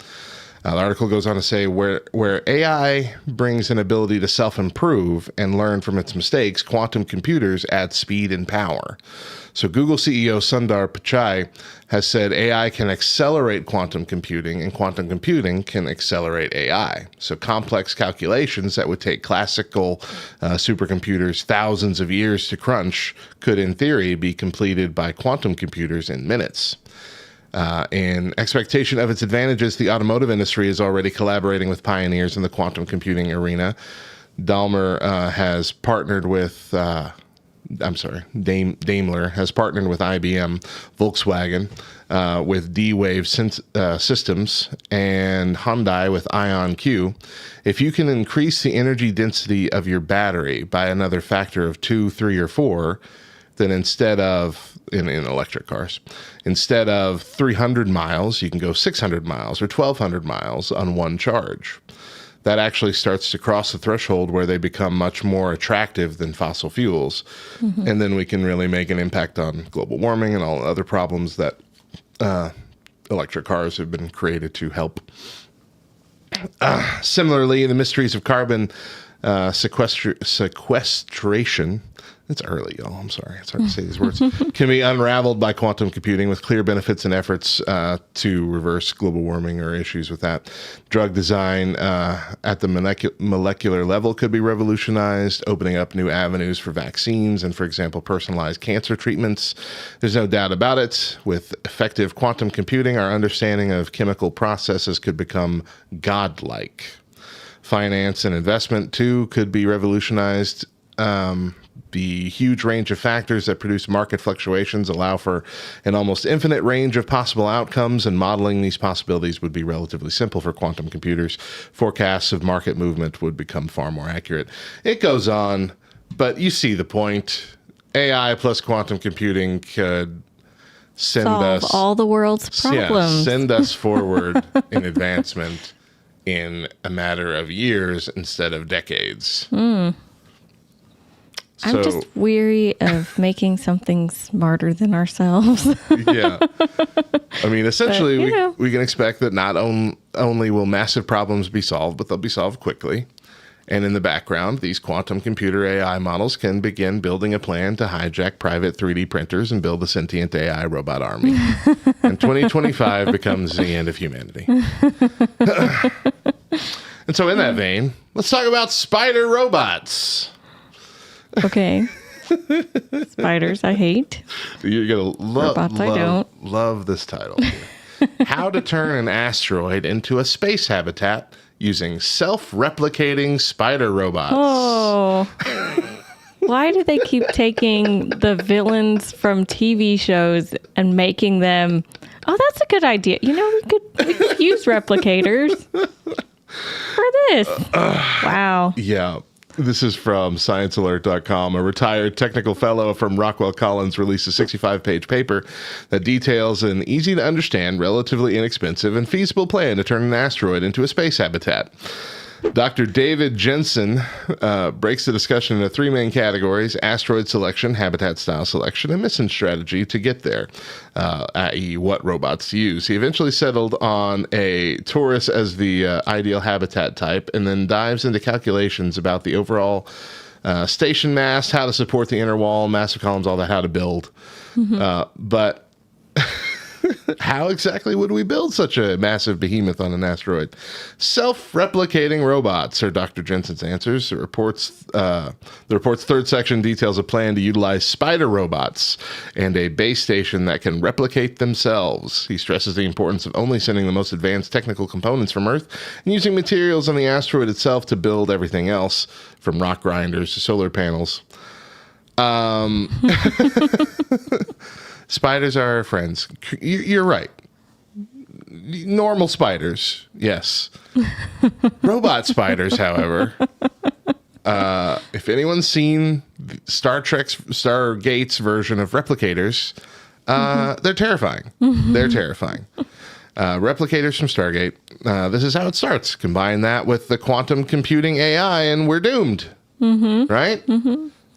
[SPEAKER 1] The article goes on to say where AI brings an ability to self-improve and learn from its mistakes, quantum computers add speed and power. So Google CEO Sundar Pichai has said AI can accelerate quantum computing and quantum computing can accelerate AI. So complex calculations that would take classical supercomputers thousands of years to crunch could, in theory, be completed by quantum computers in minutes. In expectation of its advantages, the automotive industry is already collaborating with pioneers in the quantum computing arena. Daimler has partnered with Daimler has partnered with IBM, Volkswagen with D-Wave Systems, and Hyundai with IonQ. If you can increase the energy density of your battery by another factor of 2, 3, or 4, then instead of, in electric cars, instead of 300 miles, you can go 600 miles or 1,200 miles on one charge. That actually starts to cross the threshold where they become much more attractive than fossil fuels. Mm-hmm. And then we can really make an impact on global warming and all other problems that electric cars have been created to help. Similarly, the mysteries of carbon sequestration, it's early, y'all. I'm sorry. It's hard to say these words. Can be unraveled by quantum computing with clear benefits and efforts to reverse global warming or issues with that. Drug design at the molecular level could be revolutionized, opening up new avenues for vaccines and, for example, personalized cancer treatments. There's no doubt about it. With effective quantum computing, our understanding of chemical processes could become godlike. Finance and investment, too, could be revolutionized. The huge range of factors that produce market fluctuations allow for an almost infinite range of possible outcomes, and modeling these possibilities would be relatively simple for quantum computers. Forecasts of market movement would become far more accurate. It goes on, but you see the point. AI plus quantum computing could solve
[SPEAKER 2] all the world's problems.
[SPEAKER 1] Yeah, send us forward in advancement in a matter of years instead of decades.
[SPEAKER 2] I'm just weary of making something smarter than ourselves.
[SPEAKER 1] Yeah. I mean, essentially, we can expect that not only will massive problems be solved, but they'll be solved quickly. And in the background, these quantum computer AI models can begin building a plan to hijack private 3D printers and build a sentient AI robot army. And 2025 becomes the end of humanity. And so in that vein, let's talk about spider robots.
[SPEAKER 2] Okay. Spiders, I hate.
[SPEAKER 1] You're going to love this title. How to turn an asteroid into a space habitat using self-replicating spider robots.
[SPEAKER 2] Oh. Why do they keep taking the villains from TV shows and making them, oh, that's a good idea. You know, we could use replicators for this. Wow.
[SPEAKER 1] Yeah. This is from ScienceAlert.com. A retired technical fellow from Rockwell Collins released a 65-page paper that details an easy-to-understand, relatively inexpensive, and feasible plan to turn an asteroid into a space habitat. Dr. David Jensen breaks the discussion into three main categories: asteroid selection, habitat style selection, and mission strategy to get there, i.e. what robots to use. He eventually settled on a torus as the ideal habitat type, and then dives into calculations about the overall station mass, how to support the inner wall, massive columns, all that, how to build. Mm-hmm. But How exactly would we build such a massive behemoth on an asteroid? Self-replicating robots are Dr. Jensen's answers. The report's third section details a plan to utilize spider robots and a base station that can replicate themselves. He stresses the importance of only sending the most advanced technical components from Earth and using materials on the asteroid itself to build everything else, from rock grinders to solar panels. Spiders are our friends. You're right. Normal spiders, yes. Robot spiders, however, if anyone's seen Star Trek's Stargate's version of replicators, they're terrifying. They're terrifying. Replicators from Stargate. This is how it starts. Combine that with the quantum computing AI, and we're doomed. Right?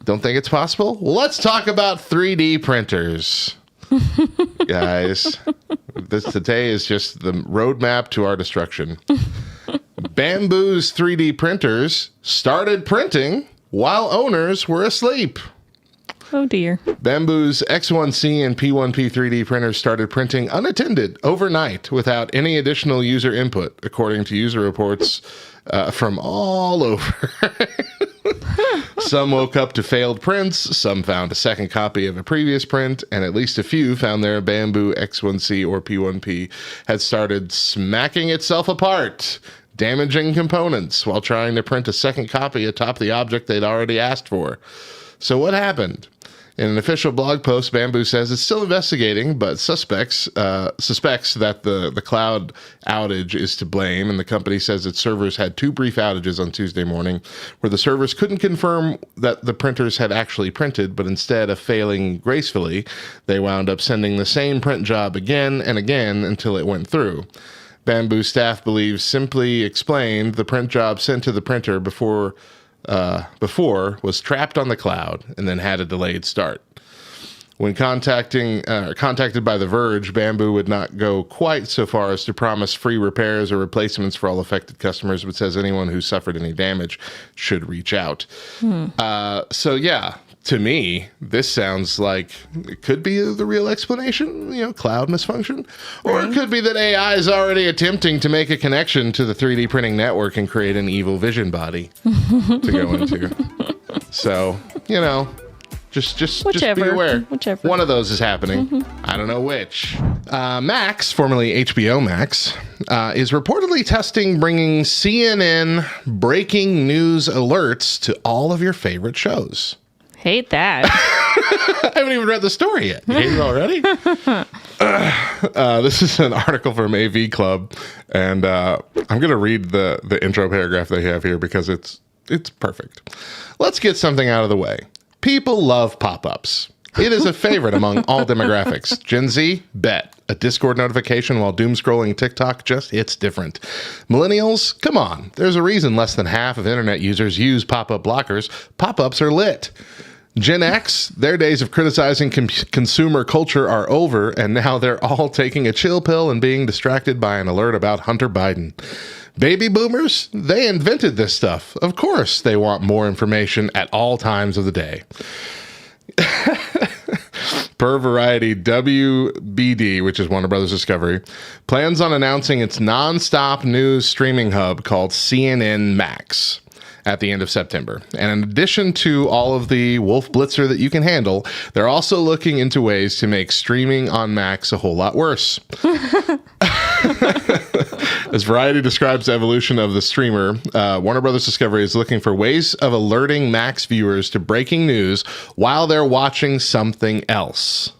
[SPEAKER 1] Don't think it's possible? Let's talk about 3D printers. Guys, today is just the roadmap to our destruction. Bamboo's 3D printers started printing while owners were asleep.
[SPEAKER 2] Oh dear.
[SPEAKER 1] Bamboo's X1C and P1P 3D printers started printing unattended overnight without any additional user input, according to user reports from all over. Some woke up to failed prints, some found a second copy of a previous print, and at least a few found their Bamboo X1C or P1P had started smacking itself apart, damaging components while trying to print a second copy atop the object they'd already asked for. So what happened? In an official blog post, Bamboo says it's still investigating, but suspects that the cloud outage is to blame, and the company says its servers had 2 brief outages on Tuesday morning, where the servers couldn't confirm that the printers had actually printed, but instead of failing gracefully, they wound up sending the same print job again and again until it went through. Bamboo staff believes simply explained the print job sent to the printer before was trapped on the cloud and then had a delayed start. When contacted by The Verge, Bamboo would not go quite so far as to promise free repairs or replacements for all affected customers, but says anyone who suffered any damage should reach out. So yeah, to me, this sounds like it could be the real explanation, cloud misfunction. Or it could be that AI is already attempting to make a connection to the 3D printing network and create an evil vision body to go into. So, just be aware.
[SPEAKER 2] Whichever.
[SPEAKER 1] One of those is happening. I don't know which. Max, formerly HBO Max, is reportedly testing bringing CNN breaking news alerts to all of your favorite shows.
[SPEAKER 2] Hate that.
[SPEAKER 1] I haven't even read the story yet. You hate it already? This is an article from AV Club, and I'm going to read the intro paragraph they have here because it's perfect. Let's get something out of the way. People love pop-ups. It is a favorite among all demographics. Gen Z, bet. A Discord notification while doom scrolling TikTok just hits different. Millennials, come on. There's a reason less than half of internet users use pop-up blockers. Pop-ups are lit. Gen X, their days of criticizing consumer culture are over, and now they're all taking a chill pill and being distracted by an alert about Hunter Biden. Baby boomers, they invented this stuff. Of course, they want more information at all times of the day. Per Variety, WBD, which is Warner Brothers Discovery, plans on announcing its non-stop news streaming hub called CNN Max at the end of September. And in addition to all of the Wolf Blitzer that you can handle, they're also looking into ways to make streaming on Max a whole lot worse. As Variety describes the evolution of the streamer, Warner Brothers Discovery is looking for ways of alerting Max viewers to breaking news while they're watching something else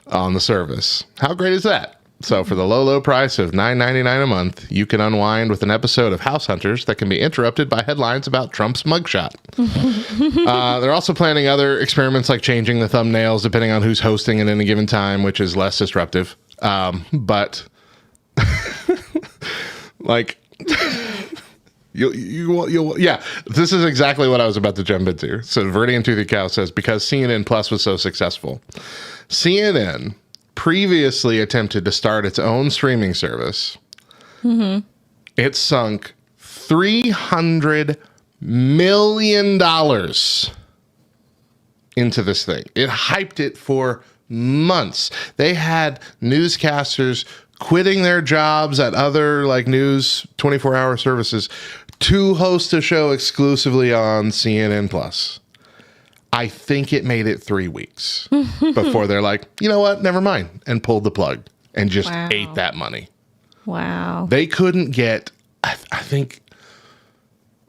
[SPEAKER 1] on the service. How great is that? So for the low price of $9.99 a month, you can unwind with an episode of House Hunters that can be interrupted by headlines about Trump's mugshot. They're also planning other experiments like changing the thumbnails depending on who's hosting at any given time, which is less disruptive. But like you'll yeah, this is exactly what I was about to jump into. So Verdi and Toothy Cow says, because CNN Plus was so successful, CNN previously attempted to start its own streaming service. It sunk $300 million into this thing. It hyped it for months. They had newscasters quitting their jobs at other like news 24-hour services to host a show exclusively on CNN Plus. I think it made it 3 weeks before they're like, you know what, never mind, and pulled the plug and just ate that money.
[SPEAKER 2] Wow.
[SPEAKER 1] They couldn't get, I think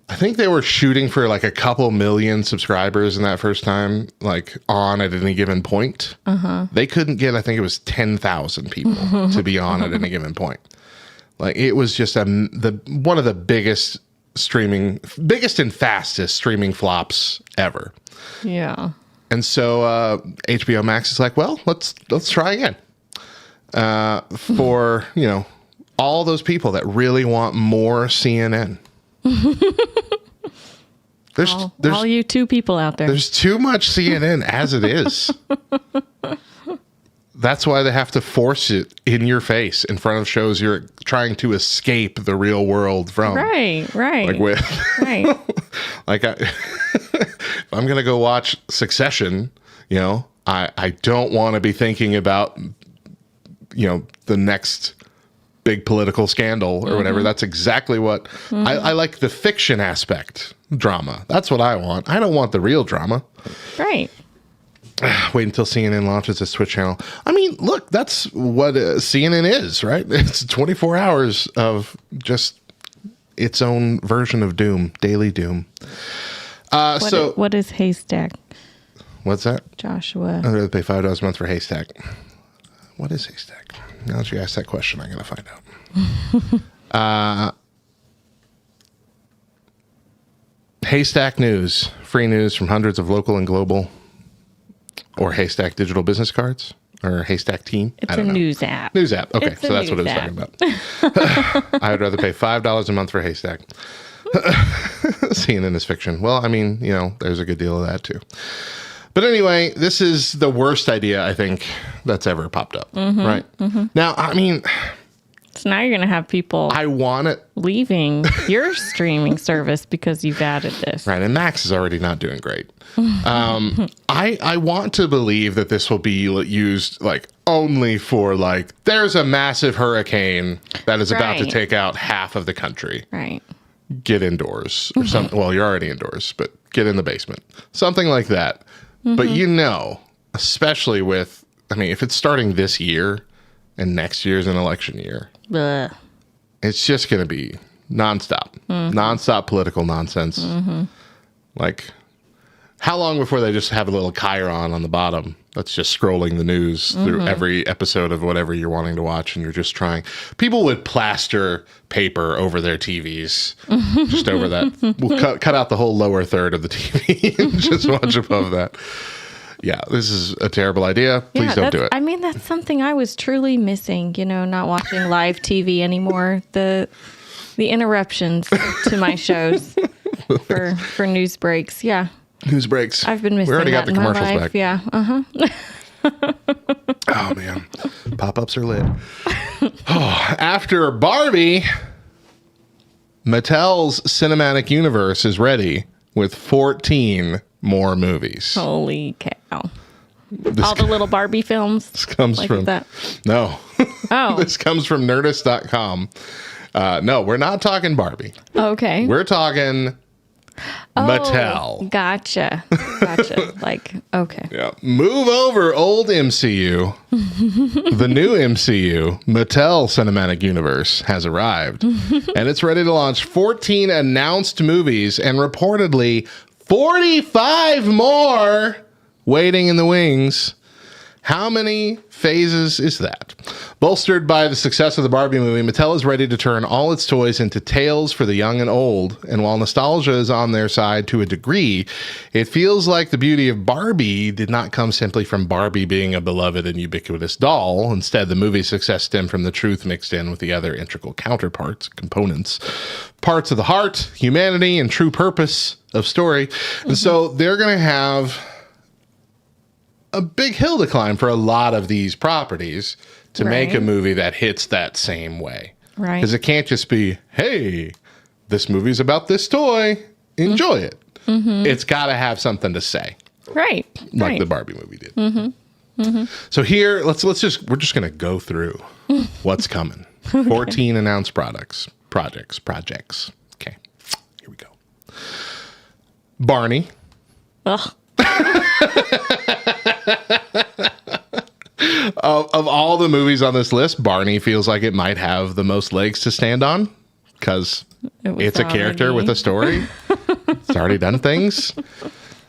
[SPEAKER 1] they were shooting for like a couple million subscribers in that first time, like on at any given point. They couldn't get, I think it was 10,000 people to be on at any given point. Like it was just one of the biggest and fastest streaming flops ever.
[SPEAKER 2] Yeah.
[SPEAKER 1] And so HBO Max is like, well, let's try again. For, all those people that really want more CNN. There's
[SPEAKER 2] all you two people out there.
[SPEAKER 1] There's too much CNN as it is. That's why they have to force it in your face in front of shows you're trying to escape the real world from.
[SPEAKER 2] Right.
[SPEAKER 1] Like with,
[SPEAKER 2] Right.
[SPEAKER 1] like if I'm gonna go watch Succession, I don't want to be thinking about the next big political scandal or whatever. That's exactly what I like. The fiction aspect drama. That's what I want. I don't want the real drama.
[SPEAKER 2] Right.
[SPEAKER 1] Wait until CNN launches its Twitch channel. I mean, look, that's what CNN is, right? It's 24 hours of just its own version of doom, daily doom.
[SPEAKER 2] What is Haystack,
[SPEAKER 1] What's that?
[SPEAKER 2] Joshua?
[SPEAKER 1] I'd rather pay $5 a month for Haystack. What is Haystack? Now that you asked that question, I'm going to find out. Haystack News, free news from hundreds of local and global, or Haystack digital business cards, or Haystack team.
[SPEAKER 2] It's
[SPEAKER 1] I don't
[SPEAKER 2] a
[SPEAKER 1] know.
[SPEAKER 2] news app.
[SPEAKER 1] News app. Okay,
[SPEAKER 2] It's a
[SPEAKER 1] so that's what it
[SPEAKER 2] news
[SPEAKER 1] was talking about. I would rather pay $5 a month for Haystack. CNN is fiction. Well, I mean, there's a good deal of that too. But anyway, this is the worst idea I think that's ever popped up, right? Now, I mean,
[SPEAKER 2] So now you're going to have people
[SPEAKER 1] I want it.
[SPEAKER 2] leaving your streaming service because you've added this.
[SPEAKER 1] Right, and Max is already not doing great. I want to believe that this will be used like only for like there's a massive hurricane that is about to
[SPEAKER 2] Right.
[SPEAKER 1] take out half of the country.
[SPEAKER 2] Right.
[SPEAKER 1] Get indoors or something. Well, you're already indoors, but get in the basement. Something like that. But especially with, I mean, if it's starting this year and next year's an election year,
[SPEAKER 2] Ugh.
[SPEAKER 1] it's just going to be nonstop political nonsense. Like, how long before they just have a little chyron on the bottom that's just scrolling the news through every episode of whatever you're wanting to watch, and you're just trying. People would plaster paper over their TVs, just over that. We'll cut out the whole lower third of the TV and just watch above that. Yeah, this is a terrible idea. Please don't do it.
[SPEAKER 2] I mean, that's something I was truly missing, not watching live TV anymore. The interruptions to my shows for news breaks. Yeah.
[SPEAKER 1] News breaks.
[SPEAKER 2] I've been missing
[SPEAKER 1] We already got
[SPEAKER 2] that
[SPEAKER 1] the
[SPEAKER 2] in my
[SPEAKER 1] commercials
[SPEAKER 2] life.
[SPEAKER 1] back.
[SPEAKER 2] Yeah.
[SPEAKER 1] Oh, man. Pop-ups are lit. After Barbie, Mattel's cinematic universe is ready with 14 more movies.
[SPEAKER 2] Holy cow.
[SPEAKER 1] This
[SPEAKER 2] All the little Barbie films.
[SPEAKER 1] This comes
[SPEAKER 2] like
[SPEAKER 1] from...
[SPEAKER 2] that.
[SPEAKER 1] No.
[SPEAKER 2] Oh.
[SPEAKER 1] This comes from Nerdist.com. No, we're not talking Barbie.
[SPEAKER 2] Okay.
[SPEAKER 1] We're talking Mattel.
[SPEAKER 2] Gotcha. Okay.
[SPEAKER 1] Yeah. Move over, old MCU. The new MCU, Mattel Cinematic Universe, has arrived. And it's ready to launch 14 announced movies and reportedly 45 more waiting in the wings. How many phases is that? Bolstered by the success of the Barbie movie, Mattel is ready to turn all its toys into tales for the young and old. And while nostalgia is on their side to a degree, it feels like the beauty of Barbie did not come simply from Barbie being a beloved and ubiquitous doll. Instead, the movie's success stemmed from the truth mixed in with the other integral counterparts, components, parts of the heart, humanity, and true purpose of story. And so they're going to have a big hill to climb for a lot of these properties to make a movie that hits that same way.
[SPEAKER 2] Right.
[SPEAKER 1] Because it can't just be, hey, this movie's about this toy. Enjoy it. It's got to have something to say,
[SPEAKER 2] Right.
[SPEAKER 1] like the Barbie movie did. So here, we're just going to go through what's coming. 14 announced projects. Okay, here we go. Barney.
[SPEAKER 2] Ugh.
[SPEAKER 1] Of all the movies on this list, Barney feels like it might have the most legs to stand on because it's a character with a story. It's already done things.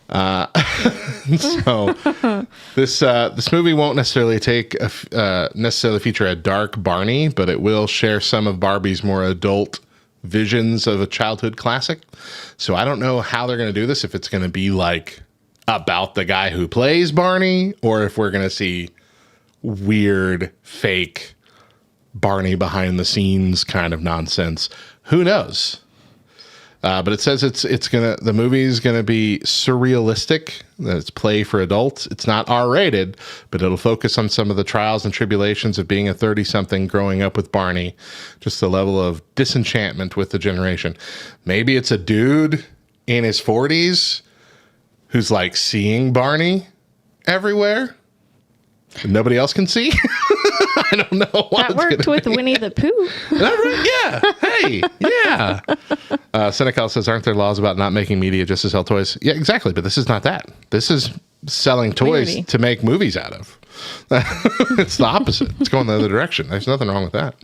[SPEAKER 1] So this movie won't necessarily necessarily feature a dark Barney, but it will share some of Barbie's more adult visions of a childhood classic. So I don't know how they're going to do this, if it's going to be like about the guy who plays Barney, or if we're going to see weird fake Barney behind the scenes kind of nonsense. Who knows? But it says the movie's gonna be surrealistic. That it's play for adults. It's not R-rated, but it'll focus on some of the trials and tribulations of being a 30-something growing up with Barney. Just the level of disenchantment with the generation. Maybe it's a dude in his 40s who's like seeing Barney everywhere and nobody else can see. I don't know what
[SPEAKER 2] That worked with Winnie the Pooh.
[SPEAKER 1] Yeah. Hey. Yeah. Senecal says, aren't there laws about not making media just to sell toys? Yeah, exactly. But this is not that. This is selling toys
[SPEAKER 2] Weirdy.
[SPEAKER 1] to make movies out of. It's the opposite. It's going the other direction. There's nothing wrong with that.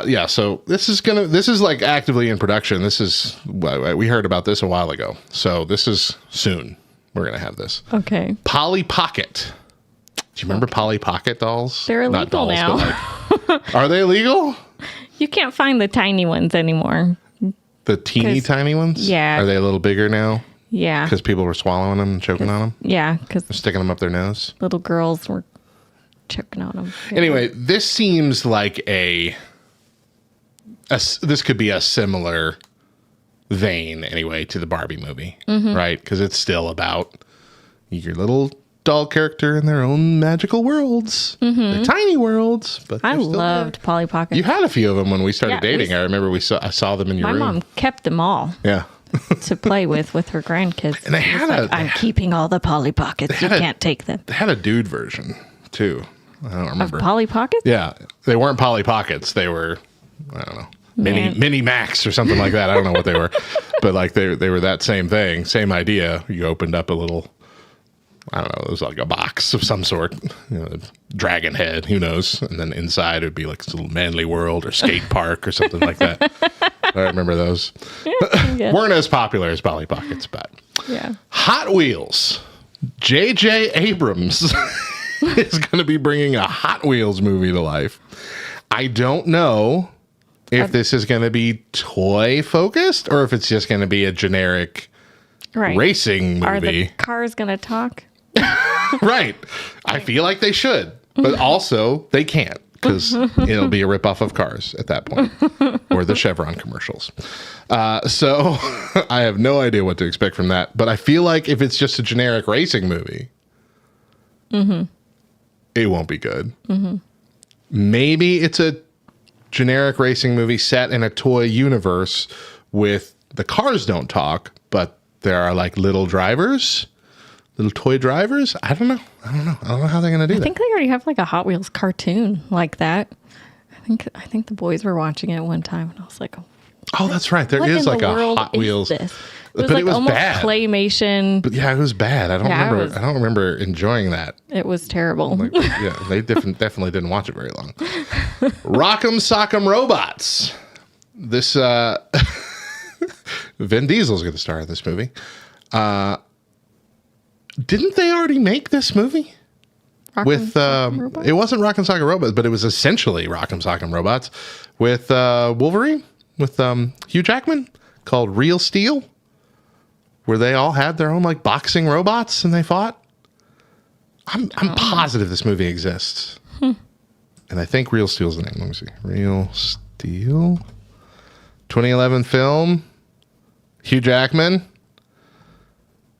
[SPEAKER 1] Yeah. So this is like actively in production. We heard about this a while ago. So this is soon. We're going to have this.
[SPEAKER 2] Okay.
[SPEAKER 1] Polly Pocket. Do you remember Polly Pocket dolls?
[SPEAKER 2] They're
[SPEAKER 1] Not
[SPEAKER 2] illegal
[SPEAKER 1] dolls,
[SPEAKER 2] now.
[SPEAKER 1] but like, are they illegal?
[SPEAKER 2] You can't find the tiny ones anymore.
[SPEAKER 1] The teeny tiny ones?
[SPEAKER 2] Yeah.
[SPEAKER 1] Are they a little bigger now?
[SPEAKER 2] Yeah.
[SPEAKER 1] Because people were swallowing them and choking on them?
[SPEAKER 2] Yeah, because
[SPEAKER 1] Sticking them up their nose?
[SPEAKER 2] little girls were choking on them.
[SPEAKER 1] Anyway, this seems like this could be a similar vein, anyway, to the Barbie movie, right? Because it's still about your little doll character in their own magical worlds. They're tiny worlds, but
[SPEAKER 2] I
[SPEAKER 1] they're still
[SPEAKER 2] loved Polly
[SPEAKER 1] there.
[SPEAKER 2] Pockets.
[SPEAKER 1] You had a few of them when we started
[SPEAKER 2] Yeah,
[SPEAKER 1] dating. I remember I saw them in your
[SPEAKER 2] My
[SPEAKER 1] room.
[SPEAKER 2] mom kept them all
[SPEAKER 1] Yeah.
[SPEAKER 2] to play with her grandkids.
[SPEAKER 1] And they
[SPEAKER 2] She was
[SPEAKER 1] had
[SPEAKER 2] like, I'm keeping all the Polly Pockets. You can't take them.
[SPEAKER 1] They had a dude version too. I don't remember.
[SPEAKER 2] Polly Pockets?
[SPEAKER 1] Yeah, they weren't Polly Pockets. They were, I don't know, mini Max or something like that. I don't know what they were, but like they were that same thing, same idea. You opened up a little, I don't know, it was like a box of some sort, dragon head, who knows? And then inside it would be like this little manly world or skate park or something like that. I remember those.
[SPEAKER 2] Yeah.
[SPEAKER 1] Weren't as popular as Polly Pockets, but
[SPEAKER 2] Yeah.
[SPEAKER 1] Hot Wheels. J.J. Abrams is going to be bringing a Hot Wheels movie to life. I don't know if this is going to be toy focused or if it's just going to be a generic
[SPEAKER 2] Right.
[SPEAKER 1] racing
[SPEAKER 2] Are the
[SPEAKER 1] movie.
[SPEAKER 2] cars going to talk?
[SPEAKER 1] Right. I feel like they should, but also they can't because it'll be a ripoff of Cars at that point or the Chevron commercials. So I have no idea what to expect from that, but I feel like if it's just a generic racing movie, it won't be good. Maybe it's a generic racing movie set in a toy universe with the cars don't talk, but there are like little toy drivers. I don't know. I don't know how they're going to do
[SPEAKER 2] I
[SPEAKER 1] that.
[SPEAKER 2] think they already have like a Hot Wheels cartoon like that. I think the boys were watching it one time and I was like,
[SPEAKER 1] Oh, that's right. There
[SPEAKER 2] what
[SPEAKER 1] is
[SPEAKER 2] in
[SPEAKER 1] like
[SPEAKER 2] the
[SPEAKER 1] a
[SPEAKER 2] world
[SPEAKER 1] Hot
[SPEAKER 2] is
[SPEAKER 1] Wheels.
[SPEAKER 2] this? It was
[SPEAKER 1] But
[SPEAKER 2] like
[SPEAKER 1] it was
[SPEAKER 2] almost
[SPEAKER 1] bad.
[SPEAKER 2] claymation.
[SPEAKER 1] But yeah, it was bad. I don't
[SPEAKER 2] Yeah,
[SPEAKER 1] remember. I don't remember enjoying that.
[SPEAKER 2] It was terrible.
[SPEAKER 1] Like, yeah, they definitely didn't watch it very long. Rock'em Sock'em Robots. This Vin Diesel's going to star in this movie. Didn't they already make this movie? With it wasn't Rock'em Sock'em Robots, but it was essentially Rock'em Sock'em Robots with Wolverine, with Hugh Jackman, called Real Steel, where they all had their own like boxing robots and they fought. I'm positive this movie exists, and I think Real Steel's the name. Let me see, Real Steel, 2011 film, Hugh Jackman.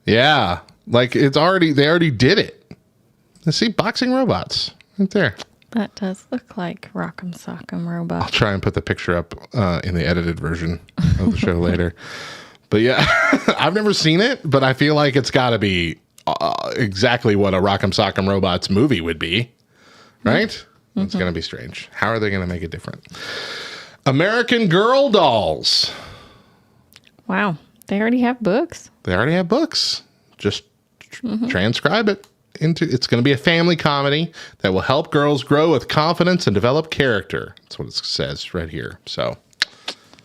[SPEAKER 1] Yeah, like they already did it. Let's see, boxing robots right there.
[SPEAKER 2] That does look like Rock'em Sock'em
[SPEAKER 1] I'll
[SPEAKER 2] Robot.
[SPEAKER 1] try and put the picture up in the edited version of the show later. But yeah, I've never seen it, but I feel like it's got to be exactly what a Rock'em Sock'em Robots movie would be, right? It's going to be strange. How are they going to make it different? American Girl dolls.
[SPEAKER 2] Wow. They already have books.
[SPEAKER 1] They already have books. Just transcribe it into. It's going to be a family comedy that will help girls grow with confidence and develop character. That's what it says right here. So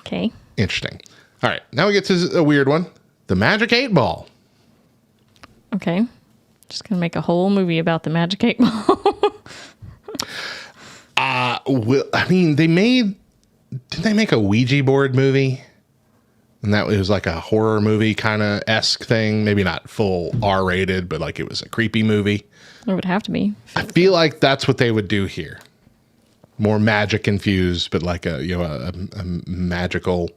[SPEAKER 2] Okay.
[SPEAKER 1] interesting. All right, now we get to a weird one: the Magic 8 Ball.
[SPEAKER 2] Okay. Just going to make a whole movie about the Magic 8 Ball.
[SPEAKER 1] I mean, didn't they make a Ouija board movie? And that was like a horror movie kind of esque thing. Maybe not full R rated, but like it was a creepy movie.
[SPEAKER 2] It would have to be.
[SPEAKER 1] I feel like that's what they would do here. More magic infused, but like a magical.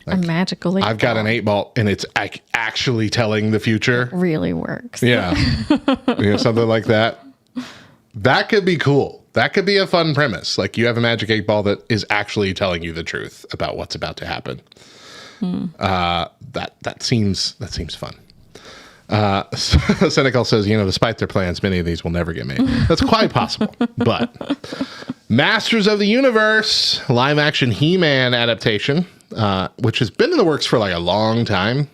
[SPEAKER 2] A magical 8
[SPEAKER 1] I've got
[SPEAKER 2] ball
[SPEAKER 1] an 8 ball, and it's actually telling the future.
[SPEAKER 2] really works.
[SPEAKER 1] Yeah, something like that. That could be cool. That could be a fun premise. Like you have a magic 8 ball that is actually telling you the truth about what's about to happen. That seems fun. Senecal says, despite their plans, many of these will never get made. That's quite possible. But Masters of the Universe live action He-Man adaptation, which has been in the works for like a long time.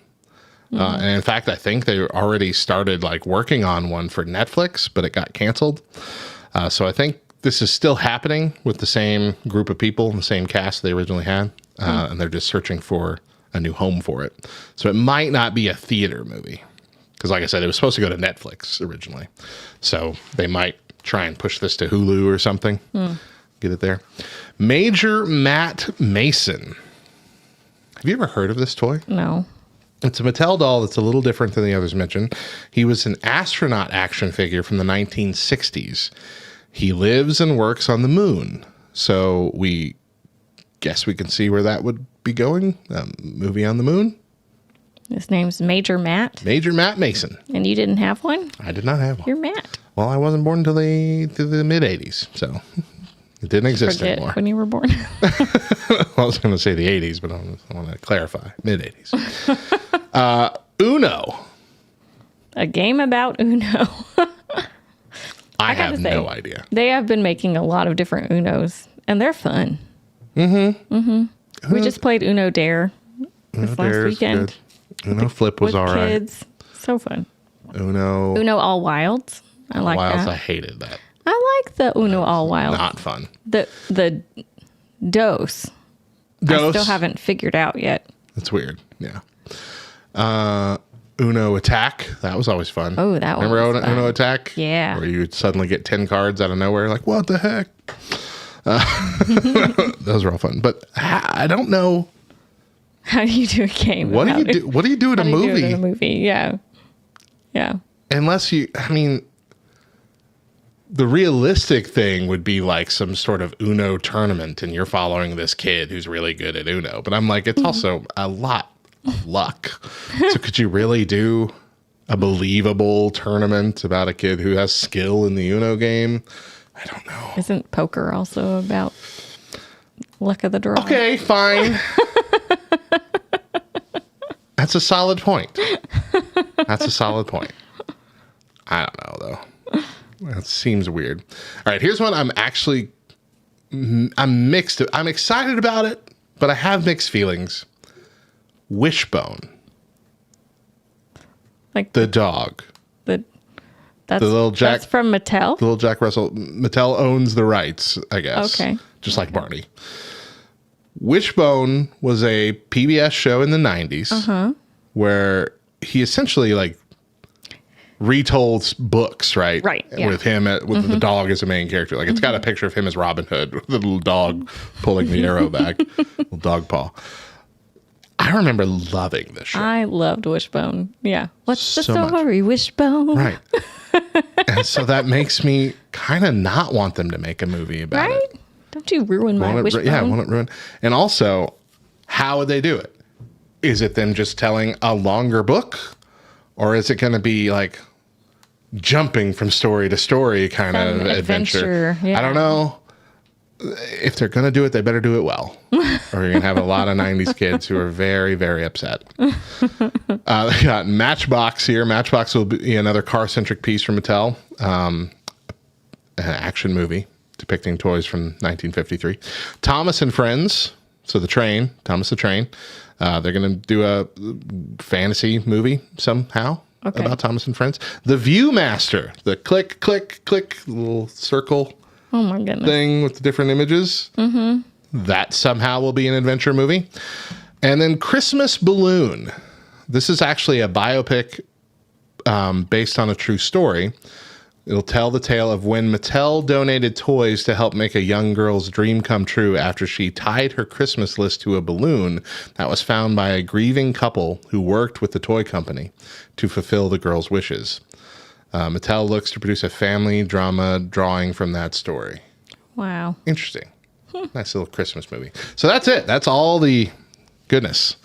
[SPEAKER 1] And in fact, I think they already started like working on one for Netflix, but it got canceled. So I think this is still happening with the same group of people and the same cast they originally had. And they're just searching for a new home for it. So it might not be a theater movie. Because like I said, it was supposed to go to Netflix originally. So they might try and push this to Hulu or something. Get it there. Major Matt Mason. Have you ever heard of this toy?
[SPEAKER 2] No.
[SPEAKER 1] It's a Mattel doll that's a little different than the others mentioned. He was an astronaut action figure from the 1960s. He lives and works on the moon. So we guess we can see where that would be going. A movie on the moon.
[SPEAKER 2] His name's Major Matt.
[SPEAKER 1] Major Matt Mason.
[SPEAKER 2] And you didn't have one?
[SPEAKER 1] I did not have one.
[SPEAKER 2] You're Matt.
[SPEAKER 1] Well, I wasn't born until the mid 80s, so it didn't exist
[SPEAKER 2] Forget
[SPEAKER 1] anymore.
[SPEAKER 2] when you were born.
[SPEAKER 1] I was going to say the 80s, but I want to clarify mid 80s. Uno.
[SPEAKER 2] A game about Uno.
[SPEAKER 1] I
[SPEAKER 2] gotta
[SPEAKER 1] have
[SPEAKER 2] say,
[SPEAKER 1] no idea.
[SPEAKER 2] They have been making a lot of different Unos, and they're fun. We just played Uno Dare this last
[SPEAKER 1] Dare's
[SPEAKER 2] weekend.
[SPEAKER 1] good. Uno Flip was
[SPEAKER 2] with
[SPEAKER 1] all right.
[SPEAKER 2] kids. So fun.
[SPEAKER 1] Uno
[SPEAKER 2] Uno All Wilds. I like
[SPEAKER 1] Wilds,
[SPEAKER 2] that.
[SPEAKER 1] I hated that.
[SPEAKER 2] I like the Uno All Wilds.
[SPEAKER 1] Not fun.
[SPEAKER 2] The dose. I
[SPEAKER 1] Dose.
[SPEAKER 2] still haven't figured out yet.
[SPEAKER 1] That's weird. Yeah. Uno Attack. That was always fun.
[SPEAKER 2] Oh, that one
[SPEAKER 1] Remember
[SPEAKER 2] was fun.
[SPEAKER 1] Uno Attack?
[SPEAKER 2] Yeah.
[SPEAKER 1] Where you would suddenly get 10 cards out of nowhere. Like, what the heck? Those were all fun. But I don't know.
[SPEAKER 2] How do you do a game?
[SPEAKER 1] What do you
[SPEAKER 2] about
[SPEAKER 1] do? What do you do in
[SPEAKER 2] How
[SPEAKER 1] a
[SPEAKER 2] do you do it
[SPEAKER 1] movie?
[SPEAKER 2] in a movie? Yeah. Yeah.
[SPEAKER 1] Unless you, the realistic thing would be like some sort of Uno tournament and you're following this kid who's really good at Uno. But I'm like, it's also a lot of luck. So could you really do a believable tournament about a kid who has skill in the Uno game? I don't know.
[SPEAKER 2] Isn't poker also about luck of the draw?
[SPEAKER 1] Okay, fine. That's a solid point. That's a solid point. I don't know, though. That seems weird. All right, here's one I'm mixed. I'm excited about it, but I have mixed feelings. Wishbone,
[SPEAKER 2] Like
[SPEAKER 1] the dog.
[SPEAKER 2] that's
[SPEAKER 1] The little Jack-
[SPEAKER 2] That's from Mattel.
[SPEAKER 1] Little Jack Russell. Mattel owns the rights, I guess.
[SPEAKER 2] Okay.
[SPEAKER 1] Just like Barney. Wishbone was a PBS show in the 90s where he essentially like retold books, right?
[SPEAKER 2] Right, yeah.
[SPEAKER 1] With him, with the dog as the main character. Like it's got a picture of him as Robin Hood with the little dog pulling the arrow back, little dog paw. I remember loving this show.
[SPEAKER 2] I loved Wishbone. Yeah. What's the
[SPEAKER 1] So much.
[SPEAKER 2] story, Wishbone?
[SPEAKER 1] Right. And so that makes me kind of not want them to make a movie about
[SPEAKER 2] Right?
[SPEAKER 1] it.
[SPEAKER 2] Don't you ruin my Wishbone.
[SPEAKER 1] Yeah, want it ruined. And also, how would they do it? Is it them just telling a longer book? Or is it going to be like jumping from story to story kind
[SPEAKER 2] Some
[SPEAKER 1] of adventure?
[SPEAKER 2] adventure, yeah.
[SPEAKER 1] I don't know. if they're going to do it, they better do it well. Or you're going to have a lot of 90s kids who are very, very upset. They got Matchbox here. Matchbox will be another car-centric piece from Mattel. An action movie depicting toys from 1953. Thomas and Friends. So the train, Thomas the Train. They're going to do a fantasy movie somehow about Thomas and Friends. The Viewmaster. The click, click, click, little circle
[SPEAKER 2] Oh my goodness.
[SPEAKER 1] thing with the different images. Mm-hmm. That somehow will be an adventure movie. And then Christmas Balloon. This is actually a biopic based on a true story. It'll tell the tale of when Mattel donated toys to help make a young girl's dream come true after she tied her Christmas list to a balloon that was found by a grieving couple who worked with the toy company to fulfill the girl's wishes. Mattel looks to produce a family drama drawing from that story.
[SPEAKER 2] Wow.
[SPEAKER 1] Interesting. Nice little Christmas movie. So that's it. That's all the goodness.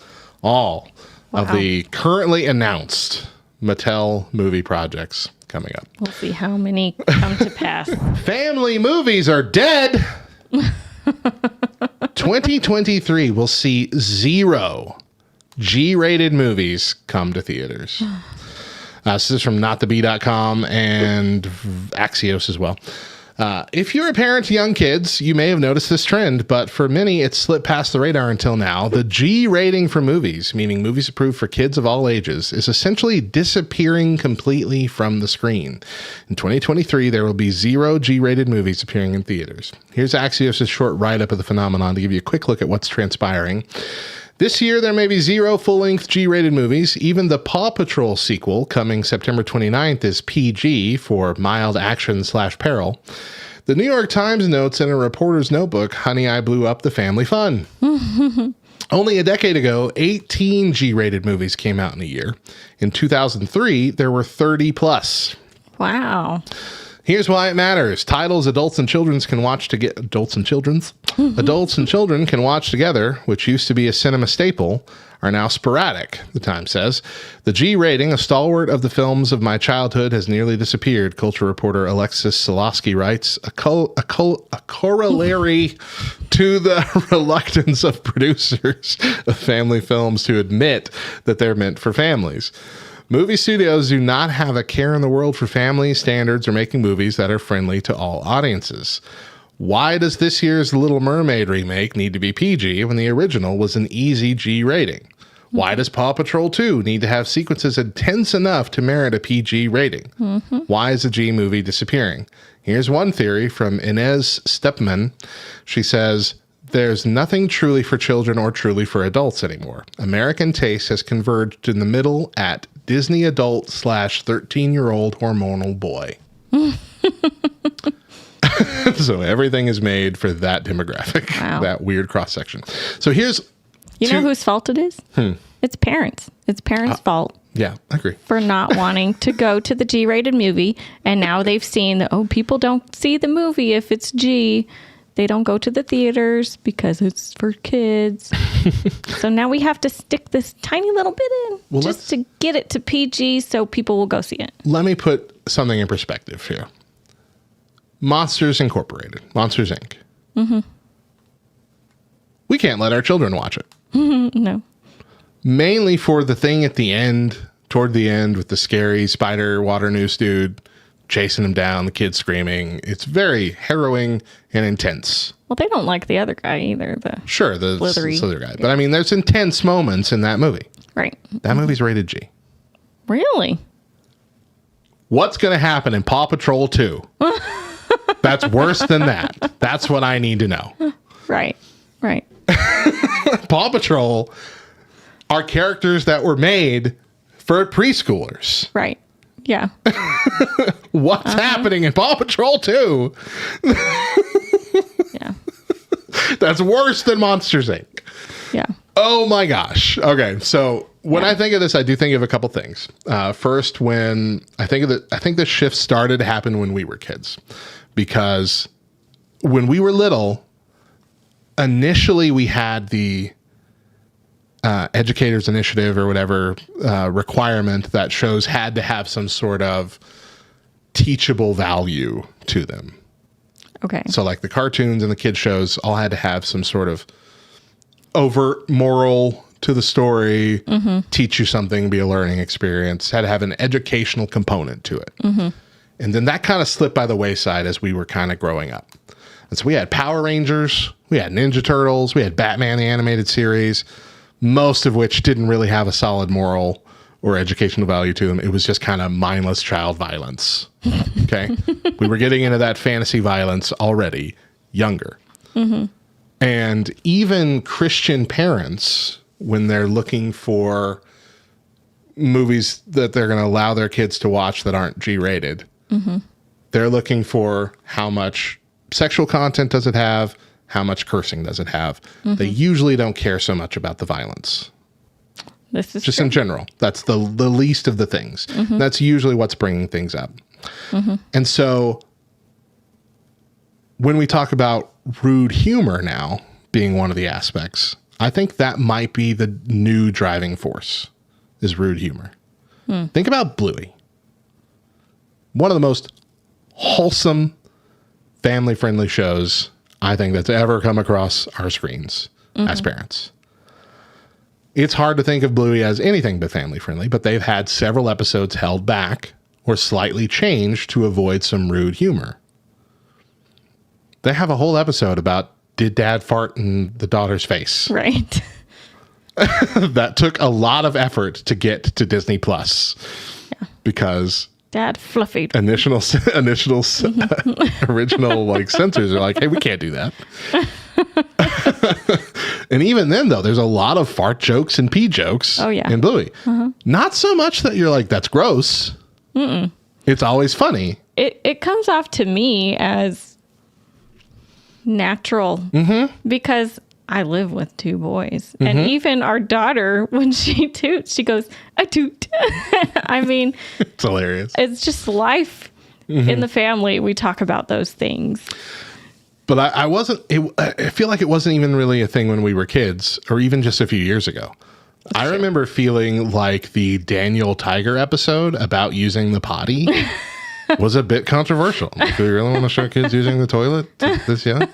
[SPEAKER 1] All of the currently announced Mattel movie projects coming up.
[SPEAKER 2] We'll see how many come to pass.
[SPEAKER 1] Family movies are dead. 2023 will see 0 G-rated movies come to theaters. This is from notthebee.com and Axios as well. If you're a parent to young kids, you may have noticed this trend, but for many, it's slipped past the radar until now. The G rating for movies, meaning movies approved for kids of all ages, is essentially disappearing completely from the screen. In 2023, there will be 0 G-rated movies appearing in theaters. Here's Axios' short write-up of the phenomenon to give you a quick look at what's transpiring. This year, there may be 0 full-length G-rated movies. Even the Paw Patrol sequel, coming September 29th, is PG for mild action/peril. The New York Times notes in a reporter's notebook, Honey, I Blew Up the Family Fun. Only a decade ago, 18 G-rated movies came out in a year. In 2003, there were 30 plus.
[SPEAKER 2] Wow.
[SPEAKER 1] Here's why it matters. Titles adults and children can watch adults and children can watch together, which used to be a cinema staple, are now sporadic, the Times says. The G rating, a stalwart of the films of my childhood, has nearly disappeared, culture reporter Alexis Solosky writes, a corollary to the reluctance of producers of family films to admit that they're meant for families. Movie studios do not have a care in the world for family standards or making movies that are friendly to all audiences. Why does this year's Little Mermaid remake need to be PG when the original was an easy G rating? Why does Paw Patrol 2 need to have sequences intense enough to merit a PG rating? Why is a G movie disappearing? Here's one theory from Inez Stepman. She says, there's nothing truly for children or truly for adults anymore. American taste has converged in the middle at Disney adult/13-year-old hormonal boy. So everything is made for that demographic, that weird cross-section. So here's...
[SPEAKER 2] You know whose fault it is? It's parents. It's parents' fault.
[SPEAKER 1] Yeah, I agree.
[SPEAKER 2] For not wanting to go to the G-rated movie. And now they've seen that, people don't see the movie if it's G. They don't go to the theaters because it's for kids. So now we have to stick this tiny little bit in just to get it to PG so people will go see it.
[SPEAKER 1] Let me put something in perspective here. Monsters Incorporated, Monsters Inc. Mm-hmm. We can't let our children watch it.
[SPEAKER 2] No.
[SPEAKER 1] Mainly for the thing at the end, toward the end, with the scary spider water noose dude chasing him down, the kid screaming. It's very harrowing and intense.
[SPEAKER 2] Well, they don't like the other guy either. The
[SPEAKER 1] Slither guy. But I mean, there's intense moments in that movie.
[SPEAKER 2] Right.
[SPEAKER 1] That movie's rated G.
[SPEAKER 2] Really? What's
[SPEAKER 1] going to happen in Paw Patrol 2? That's worse than that. That's what I need to know.
[SPEAKER 2] Right.
[SPEAKER 1] Paw Patrol are characters that were made for preschoolers.
[SPEAKER 2] Right. Yeah.
[SPEAKER 1] What's happening in Paw Patrol 2?
[SPEAKER 2] Yeah.
[SPEAKER 1] That's worse than Monsters, Inc.
[SPEAKER 2] Yeah.
[SPEAKER 1] Oh my gosh. Okay. So when I think of this, I do think of a couple things. First, when I think the shift started to happen when we were kids, because when we were little, initially we had the Educators Initiative or whatever requirement that shows had to have some sort of teachable value to them.
[SPEAKER 2] Okay.
[SPEAKER 1] So like the cartoons and the kid shows all had to have some sort of overt moral to the story, teach you something, be a learning experience, had to have an educational component to it. And then that kind of slipped by the wayside as we were kind of growing up. And so we had Power Rangers, we had Ninja Turtles, we had Batman the animated series, most of which didn't really have a solid moral or educational value to them. It was just kind of mindless child violence. Okay. We were getting into that fantasy violence already younger. And even Christian parents, when they're looking for movies that they're going to allow their kids to watch that aren't G-rated, they're looking for how much sexual content does it have, how much cursing does it have. They usually don't care so much about the violence.
[SPEAKER 2] This is
[SPEAKER 1] Just
[SPEAKER 2] true.
[SPEAKER 1] in general. That's the least of the things. That's usually what's bringing things up. And so when we talk about rude humor now being one of the aspects, I think that might be the new driving force is rude humor. Think about Bluey. One of the most wholesome, family-friendly shows I think that's ever come across our screens as parents. It's hard to think of Bluey as anything but family-friendly, but they've had several episodes held back or slightly changed to avoid some rude humor. They have a whole episode about did dad fart in the daughter's face?
[SPEAKER 2] Right.
[SPEAKER 1] That took a lot of effort to get to Disney Plus because
[SPEAKER 2] Dad fluffied.
[SPEAKER 1] original like censors are like, hey, we can't do that. And even then, though, there's a lot of fart jokes and pee jokes in Bluey. Not so much that you're like, that's gross. It's always funny.
[SPEAKER 2] It comes off to me as natural because I live with two boys. And even our daughter, when she toots, she goes, I toot. I mean,
[SPEAKER 1] It's hilarious.
[SPEAKER 2] it's just life in the family. We talk about those things.
[SPEAKER 1] But I feel like it wasn't even really a thing when we were kids or even just a few years ago. I remember feeling like the Daniel Tiger episode about using the potty was a bit controversial. Like, do we really want to show kids using the toilet this young?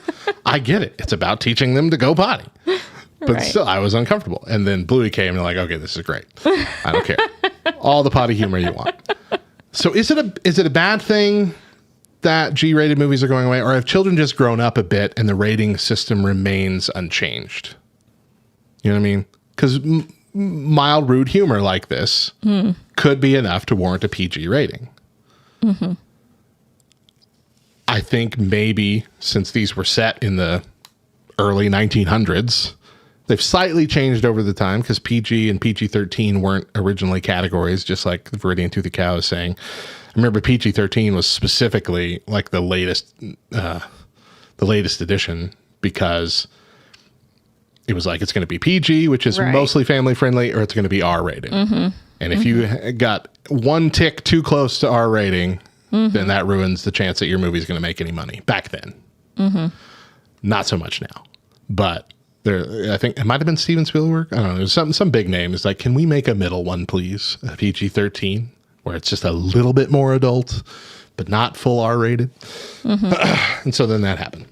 [SPEAKER 1] I get it. It's about teaching them to go potty. But
[SPEAKER 2] Right.
[SPEAKER 1] still, I was uncomfortable. And then Bluey came and like, okay, this is great. I don't care. All the potty humor you want. So is it a bad thing that G-rated movies are going away, or have children just grown up a bit and the rating system remains unchanged? You know what I mean? Because mild rude humor like this could be enough to warrant a PG rating. I think maybe since these were set in the early 1900s, they've slightly changed over the time because PG and PG-13 weren't originally categories, just like Viridian Tooth and Cow is saying. I remember PG-13 was specifically like the latest edition because it was like it's going to be PG, which is
[SPEAKER 2] Right.
[SPEAKER 1] mostly family friendly, or it's going to be R rated. And if you got one tick too close to R rating, then that ruins the chance that your movie is going to make any money. Back then, not so much now. But there, I think it might have been Steven Spielberg. I don't know. There's some big name. It's like, can we make a middle one, please? A PG-13, where it's just a little bit more adult, but not full R rated. And so then that happened.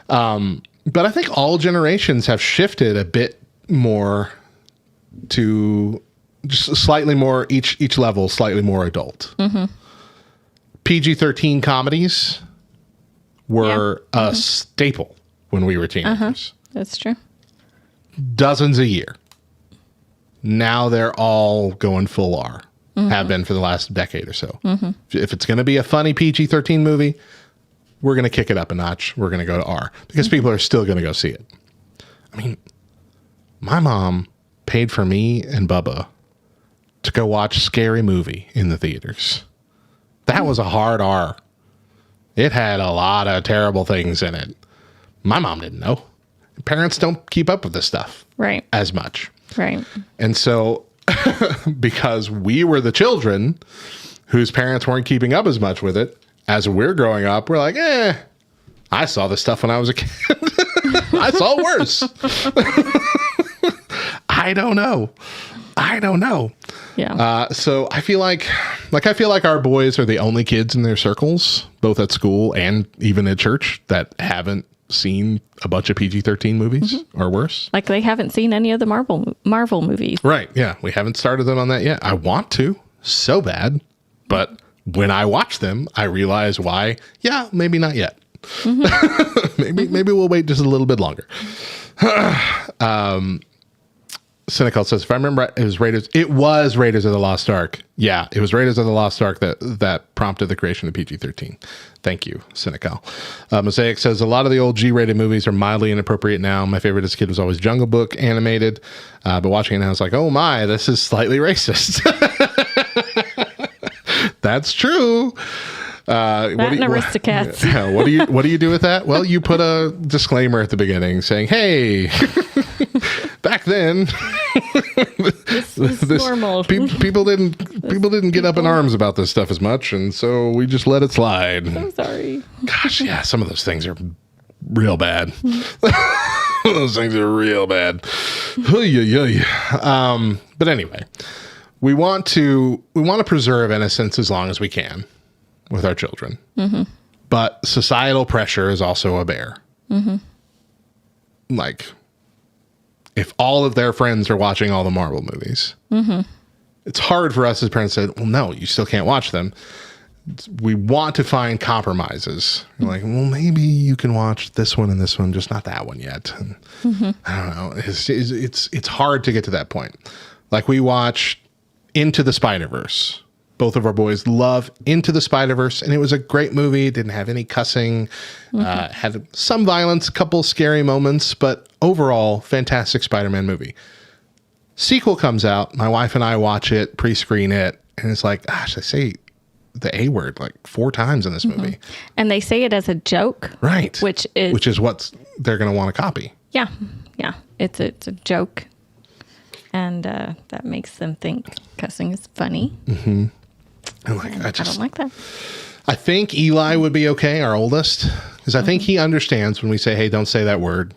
[SPEAKER 1] But I think all generations have shifted a bit more to just slightly more, each level slightly more adult. PG-13 comedies were a staple when we were teenagers.
[SPEAKER 2] That's true.
[SPEAKER 1] Dozens a year. Now they're all going full R. Have been for the last decade or so. If it's going to be a funny PG-13 movie, we're going to kick it up a notch. We're going to go to R because people are still going to go see it. I mean, my mom paid for me and Bubba to go watch Scary Movie in the theaters. That was a hard R. It had a lot of terrible things in it. My mom didn't know. Parents don't keep up with this stuff
[SPEAKER 2] Right.
[SPEAKER 1] as much.
[SPEAKER 2] Right.
[SPEAKER 1] And so because we were the children whose parents weren't keeping up as much with it, as we're growing up, we're like, I saw this stuff when I was a kid. I saw worse. I don't know.
[SPEAKER 2] Yeah.
[SPEAKER 1] So I feel like Like, I feel like our boys are the only kids in their circles, both at school and even at church, that haven't seen a bunch of PG-13 movies or worse.
[SPEAKER 2] Like they haven't seen any of the Marvel movies.
[SPEAKER 1] Right. Yeah. We haven't started them on that yet. I want to so bad, but when I watch them, I realize why. Yeah, maybe not yet. maybe we'll wait just a little bit longer. Cynical says, if I remember right, it was Raiders of the Lost Ark. Yeah, it was Raiders of the Lost Ark that prompted the creation of PG-13. Thank you, Cynical. Mosaic says, a lot of the old G-rated movies are mildly inappropriate now. My favorite as a kid was always Jungle Book animated, but watching it now, I was like, oh my, this is slightly racist. That's true.
[SPEAKER 2] Aristocats.
[SPEAKER 1] Yeah, what do you do with that? Well, you put a disclaimer at the beginning saying, hey, back then
[SPEAKER 2] This is normal.
[SPEAKER 1] people didn't get up in arms about this stuff as much, and so we just let it slide.
[SPEAKER 2] I'm sorry.
[SPEAKER 1] Gosh, yeah, some of those things are real bad. Those things are real bad. But anyway, we want to preserve innocence as long as we can with our children. But societal pressure is also a bear. Like, if all of their friends are watching all the Marvel movies, it's hard for us as parents to say, well, no, you still can't watch them. We want to find compromises. Like, well, maybe you can watch this one and this one, just not that one yet. And I don't know. It's hard to get to that point. Like, we watched Into the Spider-Verse. Both of our boys love Into the Spider-Verse, and it was a great movie. It didn't have any cussing, had some violence, a couple scary moments, but overall, fantastic Spider-Man movie. Sequel comes out. My wife and I watch it, pre-screen it, and it's like, gosh, they say the A word like 4 times in this movie.
[SPEAKER 2] And they say it as a joke.
[SPEAKER 1] Right.
[SPEAKER 2] Which is
[SPEAKER 1] what they're going to want to copy.
[SPEAKER 2] Yeah. Yeah. It's a joke. And that makes them think cussing is funny.
[SPEAKER 1] And like, I
[SPEAKER 2] don't like that.
[SPEAKER 1] I think Eli would be okay, our oldest, because I think he understands when we say, hey, don't say that word.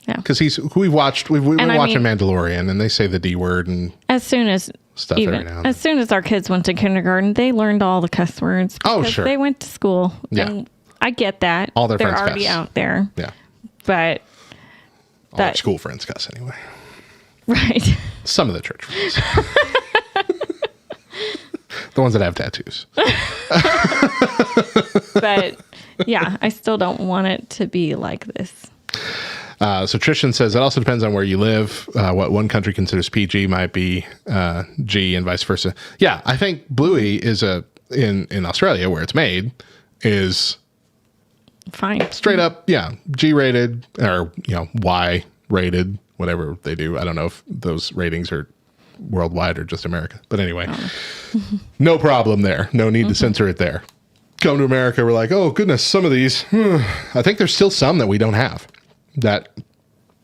[SPEAKER 2] Yeah.
[SPEAKER 1] Because we've been watching Mandalorian, and they say the D word and
[SPEAKER 2] as soon as
[SPEAKER 1] stuff every now and then.
[SPEAKER 2] as soon as our kids went to kindergarten, they learned all the cuss words.
[SPEAKER 1] Oh,
[SPEAKER 2] because
[SPEAKER 1] sure.
[SPEAKER 2] They went to school.
[SPEAKER 1] Yeah.
[SPEAKER 2] And I get that.
[SPEAKER 1] All their
[SPEAKER 2] They're
[SPEAKER 1] friends
[SPEAKER 2] already
[SPEAKER 1] cuss.
[SPEAKER 2] out there.
[SPEAKER 1] Yeah.
[SPEAKER 2] But
[SPEAKER 1] All their school friends cuss anyway.
[SPEAKER 2] right.
[SPEAKER 1] Some of the church friends. The ones that have tattoos.
[SPEAKER 2] But yeah, I still don't want it to be like this.
[SPEAKER 1] So Trishan says it also depends on where you live. What one country considers PG might be G and vice versa. Yeah, I think Bluey is in Australia where it's made is
[SPEAKER 2] Fine.
[SPEAKER 1] straight up, yeah, G rated or Y rated, whatever they do. I don't know if those ratings are worldwide or just America. But anyway, no problem there. No need to censor it there. Come to America, we're like, oh goodness, some of these. I think there's still some that we don't have. That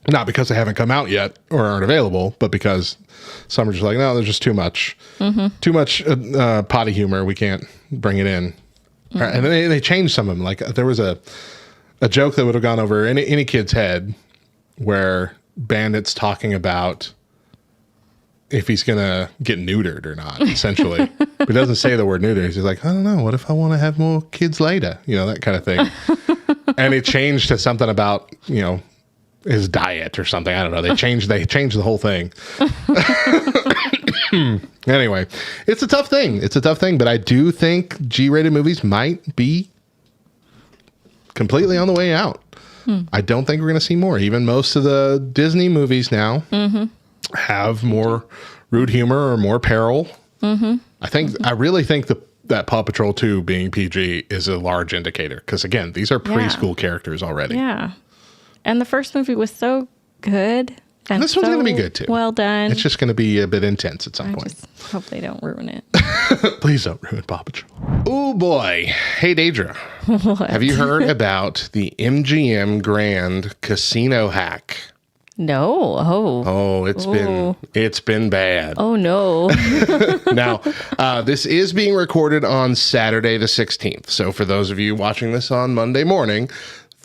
[SPEAKER 1] not because they haven't come out yet or aren't available, but because some are just like, no, there's just too much, potty humor. We can't bring it in. And then they changed some of them. Like there was a joke that would have gone over any kid's head where Bandit's talking about if he's going to get neutered or not, essentially. But he doesn't say the word neutered. He's just like, I don't know. What if I want to have more kids later? That kind of thing. And it changed to something about, his diet or something. I don't know. They changed the whole thing. Anyway, it's a tough thing. But I do think G-rated movies might be completely on the way out. I don't think we're going to see more. Even most of the Disney movies now have more rude humor or more peril. I really think that Paw Patrol 2 being PG is a large indicator. Because again, these are preschool characters already.
[SPEAKER 2] Yeah. And the first movie was so good. And
[SPEAKER 1] this one's going to be good too.
[SPEAKER 2] Well done.
[SPEAKER 1] It's just going to be a bit intense at some
[SPEAKER 2] I
[SPEAKER 1] point.
[SPEAKER 2] just hope they don't ruin it.
[SPEAKER 1] Please don't ruin Paw Patrol. Oh boy. Hey, Deidre. Have you heard about the MGM Grand casino hack?
[SPEAKER 2] No.
[SPEAKER 1] Oh, it's been bad.
[SPEAKER 2] Oh no.
[SPEAKER 1] Now, this is being recorded on Saturday the 16th. So for those of you watching this on Monday morning,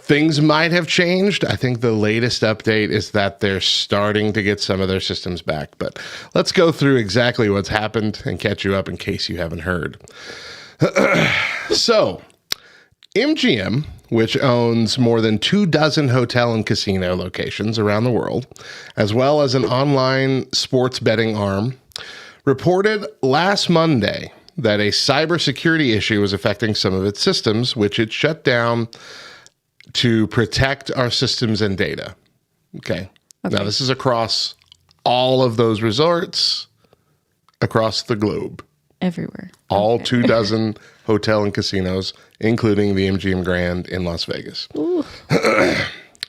[SPEAKER 1] things might have changed. I think the latest update is that they're starting to get some of their systems back. But let's go through exactly what's happened and catch you up in case you haven't heard. So, MGM, which owns more than 24 hotel and casino locations around the world, as well as an online sports betting arm, reported last Monday that a cybersecurity issue was affecting some of its systems, which it shut down to protect our systems and data. Okay. Now, this is across all of those resorts across the globe.
[SPEAKER 2] Everywhere.
[SPEAKER 1] All 24 hotel and casinos, including the MGM Grand in Las Vegas.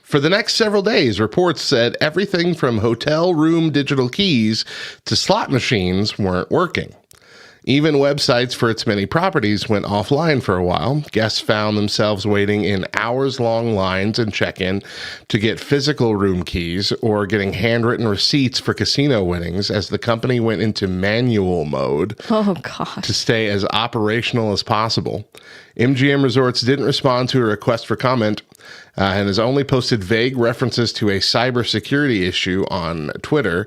[SPEAKER 1] For the next several days, reports said everything from hotel room digital keys to slot machines weren't working. Even websites for its many properties went offline for a while. Guests found themselves waiting in hours-long lines and check-in to get physical room keys or getting handwritten receipts for casino winnings as the company went into manual mode to stay as operational as possible. MGM Resorts didn't respond to a request for comment and has only posted vague references to a cybersecurity issue on Twitter,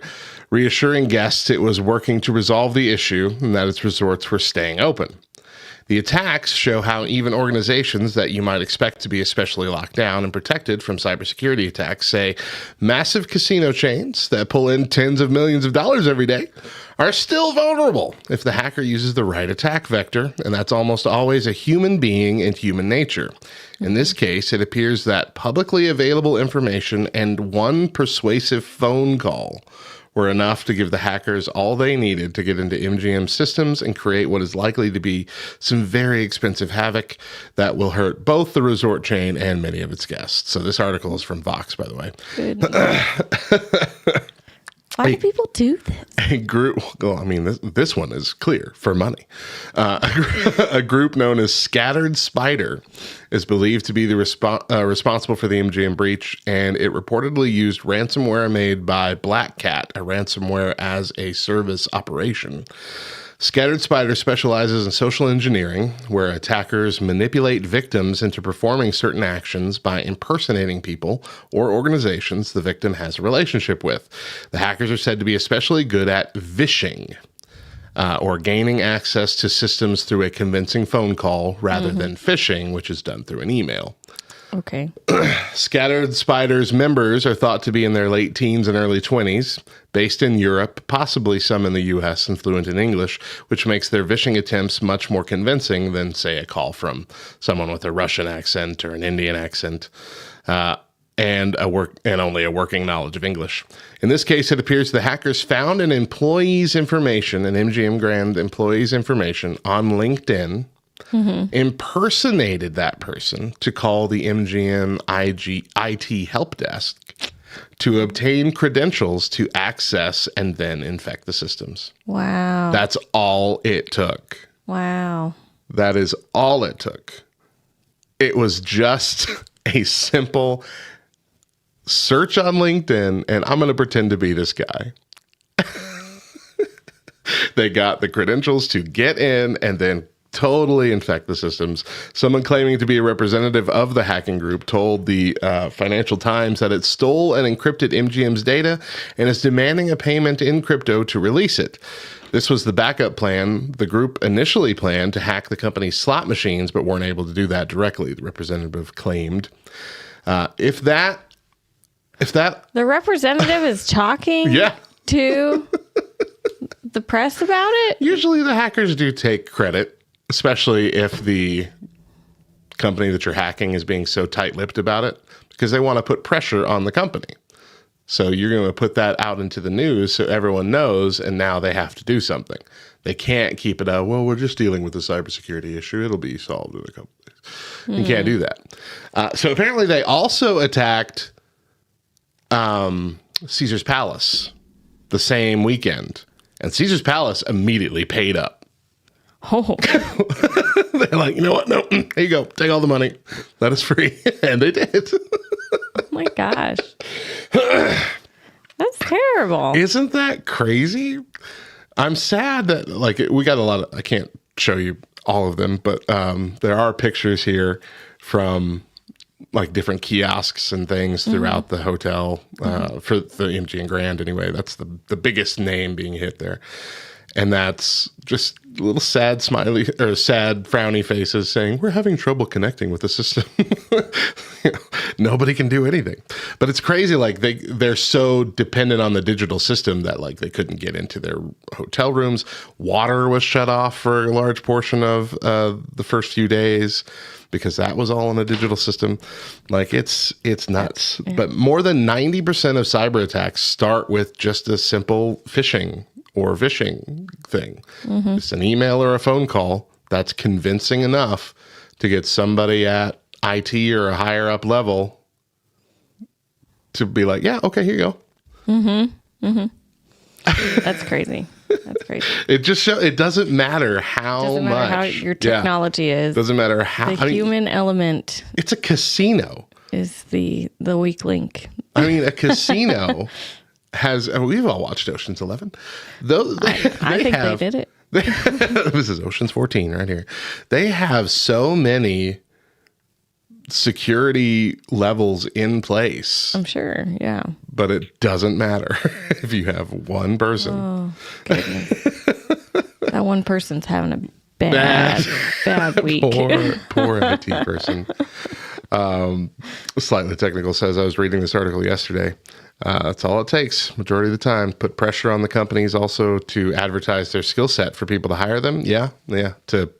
[SPEAKER 1] reassuring guests it was working to resolve the issue and that its resorts were staying open. The attacks show how even organizations that you might expect to be especially locked down and protected from cybersecurity attacks, say massive casino chains that pull in tens of millions of dollars every day, are still vulnerable if the hacker uses the right attack vector, and that's almost always a human being and human nature. In this case, it appears that publicly available information and one persuasive phone call were enough to give the hackers all they needed to get into MGM systems and create what is likely to be some very expensive havoc that will hurt both the resort chain and many of its guests. So this article is from Vox, by the way.
[SPEAKER 2] Why do people do this?
[SPEAKER 1] A group, well, I mean, this one is clear for money. A group known as Scattered Spider is believed to be the responsible for the MGM breach, and it reportedly used ransomware made by Black Cat, a ransomware as a service operation. Scattered Spider specializes in social engineering, where attackers manipulate victims into performing certain actions by impersonating people or organizations the victim has a relationship with. The hackers are said to be especially good at vishing, or gaining access to systems through a convincing phone call rather than phishing, which is done through an email.
[SPEAKER 2] Okay.
[SPEAKER 1] Scattered Spider's members are thought to be in their late teens and early 20s, based in Europe, possibly some in the U.S. and fluent in English, which makes their vishing attempts much more convincing than, say, a call from someone with a Russian accent or an Indian accent, and only a working knowledge of English. In this case, it appears the hackers found an employee's information, an MGM Grand employee's information, on LinkedIn, impersonated that person to call the MGM IT help desk to obtain credentials to access and then infect the systems.
[SPEAKER 2] Wow.
[SPEAKER 1] That's all it took.
[SPEAKER 2] Wow.
[SPEAKER 1] That is all it took. It was just a simple search on LinkedIn, and I'm going to pretend to be this guy. They got the credentials to get in and then totally infect the systems. Someone claiming to be a representative of the hacking group told the Financial Times that it stole and encrypted MGM's data and is demanding a payment in crypto to release it. This was the backup plan. The group initially planned to hack the company's slot machines, but weren't able to do that directly, the representative claimed. If the
[SPEAKER 2] representative is talking to the press about it?
[SPEAKER 1] Usually the hackers do take credit, especially if the company that you're hacking is being so tight-lipped about it, because they want to put pressure on the company. So you're going to put that out into the news so everyone knows, and now they have to do something. They can't keep it out, well, we're just dealing with a cybersecurity issue. It'll be solved in a couple of days. You can't do that. So apparently they also attacked Caesar's Palace the same weekend, and Caesar's Palace immediately paid up.
[SPEAKER 2] Oh.
[SPEAKER 1] They're like, you know what? No, here you go. Take all the money. Let us free. And they did.
[SPEAKER 2] Oh my gosh. That's terrible.
[SPEAKER 1] Isn't that crazy? I'm sad that, like, we got a lot of, I can't show you all of them, but there are pictures here from like different kiosks and things throughout the hotel for the MGM Grand. Anyway, that's the biggest name being hit there. And that's just little sad smiley or sad frowny faces saying, we're having trouble connecting with the system. You know, nobody can do anything. But it's crazy. Like they're so dependent on the digital system that like they couldn't get into their hotel rooms. Water was shut off for a large portion of the first few days because that was all in a digital system. Like it's nuts. Yeah. But more than 90% of cyber attacks start with just a simple phishing or vishing thing. It's an email or a phone call that's convincing enough to get somebody at IT or a higher up level to be like, yeah, okay, here you go.
[SPEAKER 2] That's crazy. That's crazy.
[SPEAKER 1] It just it doesn't matter how much
[SPEAKER 2] how your technology is.
[SPEAKER 1] Doesn't matter how
[SPEAKER 2] the human element.
[SPEAKER 1] It's a casino.
[SPEAKER 2] Is the weak link.
[SPEAKER 1] I mean, a casino has, we've all watched Ocean's 11.
[SPEAKER 2] I think they did it.
[SPEAKER 1] This is Ocean's 14 right here. They have so many security levels in place.
[SPEAKER 2] I'm sure, yeah.
[SPEAKER 1] But it doesn't matter if you have one person.
[SPEAKER 2] Oh, goodness. That one person's having a bad week.
[SPEAKER 1] Poor IT person. Slightly technical says, I was reading this article yesterday. That's all it takes majority of the time. Put pressure on the companies also to advertise their skill set for people to hire them. Yeah. To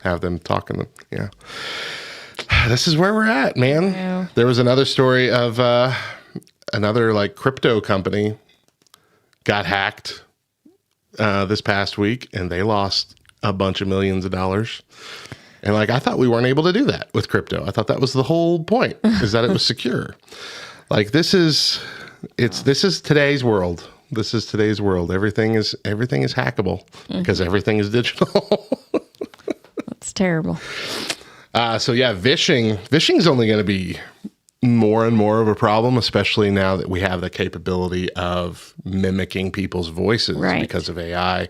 [SPEAKER 1] have them talking. Yeah. This is where we're at, man. Yeah. There was another story of another like crypto company got hacked this past week and they lost a bunch of millions of dollars. And like, I thought we weren't able to do that with crypto. I thought that was the whole point, is that it was secure. Like this is today's world. This is today's world. Everything is hackable because everything is digital.
[SPEAKER 2] That's terrible.
[SPEAKER 1] So yeah, vishing is only going to be more and more of a problem, especially now that we have the capability of mimicking people's voices because of AI,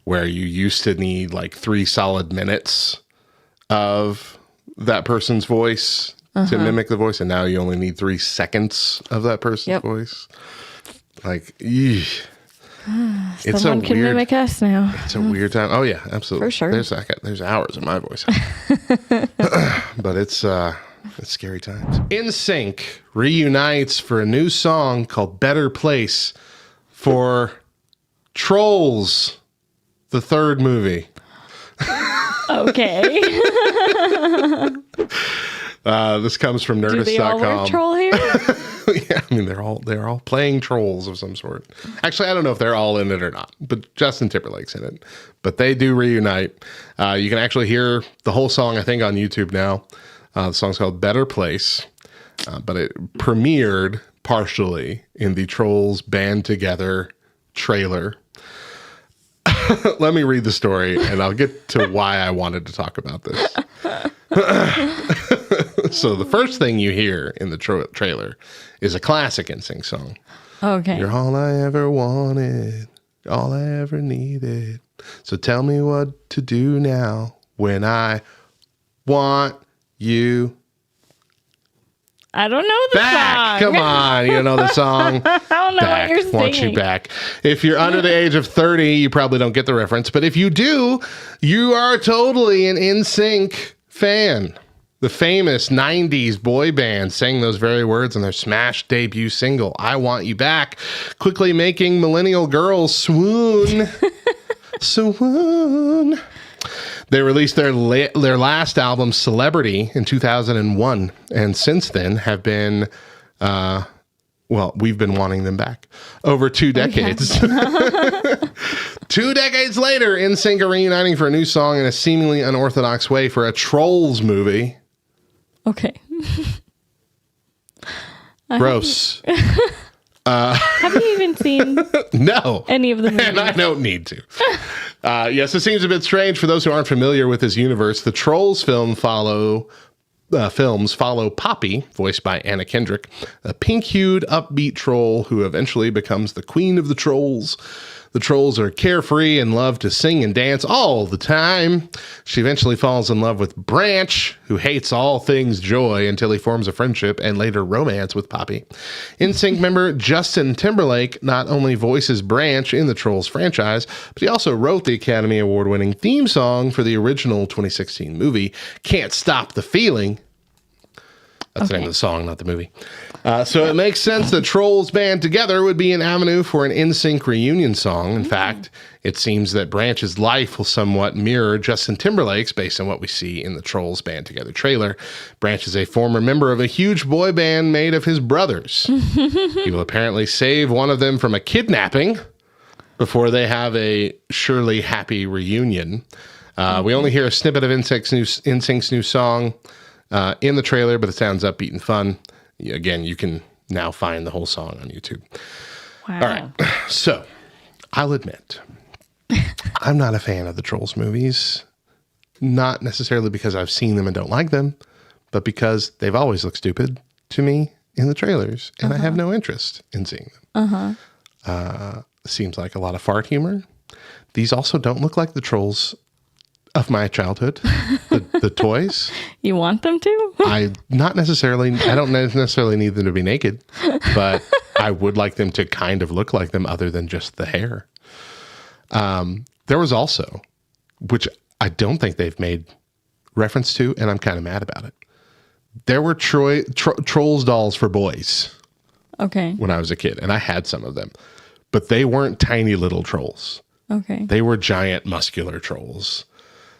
[SPEAKER 1] where you used to need like 3 solid minutes of that person's voice to mimic the voice, and now you only need 3 seconds of that person's voice. Like,
[SPEAKER 2] someone can mimic us now.
[SPEAKER 1] It's a weird time. Oh yeah, absolutely.
[SPEAKER 2] For sure.
[SPEAKER 1] There's hours of my voice. But it's scary times. NSYNC reunites for a new song called Better Place for Trolls, the 3rd movie.
[SPEAKER 2] Okay.
[SPEAKER 1] This comes from Nerdist.com.
[SPEAKER 2] Do they all wear troll hair?
[SPEAKER 1] Yeah, I mean they're all playing trolls of some sort. Actually, I don't know if they're all in it or not, but Justin Timberlake's in it. But they do reunite. You can actually hear the whole song, I think, on YouTube now. The song's called Better Place, but it premiered partially in the Trolls Band Together trailer. Let me read the story, and I'll get to why I wanted to talk about this. So the first thing you hear in the trailer is a classic NSYNC song.
[SPEAKER 2] Okay.
[SPEAKER 1] You're all I ever wanted, all I ever needed. So tell me what to do now when I want you
[SPEAKER 2] I don't know the
[SPEAKER 1] back.
[SPEAKER 2] song.
[SPEAKER 1] Come on, you don't know the song.
[SPEAKER 2] I don't know
[SPEAKER 1] Back.
[SPEAKER 2] what you're
[SPEAKER 1] Want
[SPEAKER 2] singing.
[SPEAKER 1] you back. If you're under the age of 30, you probably don't get the reference. But if you do, you are totally an NSYNC fan. The famous 90s boy band sang those very words in their smash debut single, I Want You Back, quickly making millennial girls swoon. Swoon. They released their last album, Celebrity, in 2001, and since then have been, we've been wanting them back over 2 decades. 2 decades later, NSYNC are reuniting for a new song in a seemingly unorthodox way for a Trolls movie.
[SPEAKER 2] Okay.
[SPEAKER 1] Gross.
[SPEAKER 2] Have you even seen
[SPEAKER 1] No.
[SPEAKER 2] any of the movies?
[SPEAKER 1] And I don't need to. Yes, it seems a bit strange for those who aren't familiar with this universe. The Trolls films follow Poppy, voiced by Anna Kendrick, a pink-hued, upbeat troll who eventually becomes the queen of the trolls. The trolls are carefree and love to sing and dance all the time. She eventually falls in love with Branch, who hates all things joy until he forms a friendship and later romance with Poppy. NSYNC member Justin Timberlake not only voices Branch in the Trolls franchise, but he also wrote the Academy Award-winning theme song for the original 2016 movie, Can't Stop the Feeling. That's the name of the song, not the movie. So it makes sense that Trolls band together would be an avenue for an NSYNC reunion song. In fact, it seems that Branch's life will somewhat mirror Justin Timberlake's based on what we see in the Trolls band together trailer. Branch is a former member of a huge boy band made of his brothers. He will apparently save one of them from a kidnapping before they have a surely happy reunion. We only hear a snippet of NSYNC's new song in the trailer, but it sounds upbeat and fun. Again, you can now find the whole song on YouTube.
[SPEAKER 2] Wow.
[SPEAKER 1] All right. So, I'll admit, I'm not a fan of the Trolls movies. Not necessarily because I've seen them and don't like them, but because they've always looked stupid to me in the trailers, and I have no interest in seeing them. Seems like a lot of fart humor. These also don't look like the Trolls of my childhood, the toys.
[SPEAKER 2] You want them to?
[SPEAKER 1] I don't necessarily need them to be naked, but I would like them to kind of look like them other than just the hair. There was also, which I don't think they've made reference to, and I'm kind of mad about it. There were Trolls dolls for boys
[SPEAKER 2] Okay.
[SPEAKER 1] when I was a kid, and I had some of them, but they weren't tiny little trolls.
[SPEAKER 2] Okay.
[SPEAKER 1] They were giant muscular trolls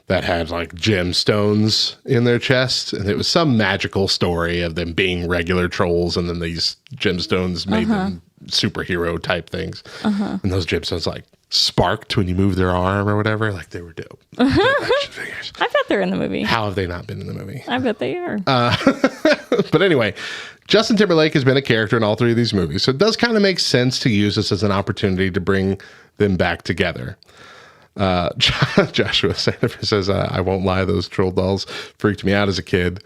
[SPEAKER 1] that had like gemstones in their chest, and it was some magical story of them being regular trolls, and then these gemstones made them superhero type things. And those gemstones like sparked when you move their arm or whatever. Like they were dope. Dope action figures.
[SPEAKER 2] I bet they're in the movie.
[SPEAKER 1] How have they not been in the movie?
[SPEAKER 2] I bet they are.
[SPEAKER 1] But anyway, Justin Timberlake has been a character in all three of these movies, so it does kind of make sense to use this as an opportunity to bring them back together. Joshua Sandifer says, I won't lie, those troll dolls freaked me out as a kid.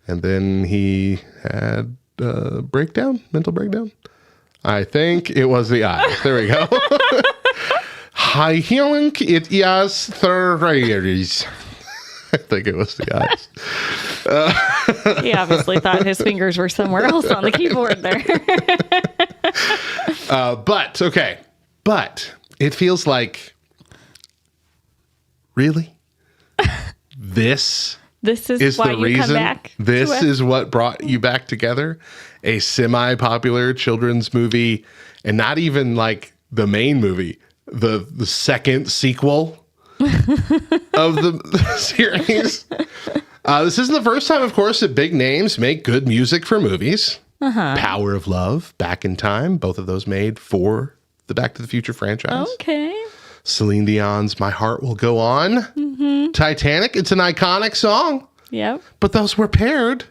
[SPEAKER 1] And then he had a mental breakdown. I think it was the eyes. There we go. I think it is the I think it was the eyes.
[SPEAKER 2] He obviously thought his fingers were somewhere else on the keyboard there.
[SPEAKER 1] But it feels like, really? This
[SPEAKER 2] This is why
[SPEAKER 1] the
[SPEAKER 2] you
[SPEAKER 1] reason?
[SPEAKER 2] come back.
[SPEAKER 1] This
[SPEAKER 2] to us?
[SPEAKER 1] is what brought you back together? A semi-popular children's movie, and not even like the main movie, the second sequel of the series. This isn't the first time, of course, that big names make good music for movies. Power of Love, Back in Time, both of those made for the Back to the Future franchise.
[SPEAKER 2] Okay.
[SPEAKER 1] Celine Dion's My Heart Will Go On. Titanic, it's an iconic song.
[SPEAKER 2] Yep.
[SPEAKER 1] But those were paired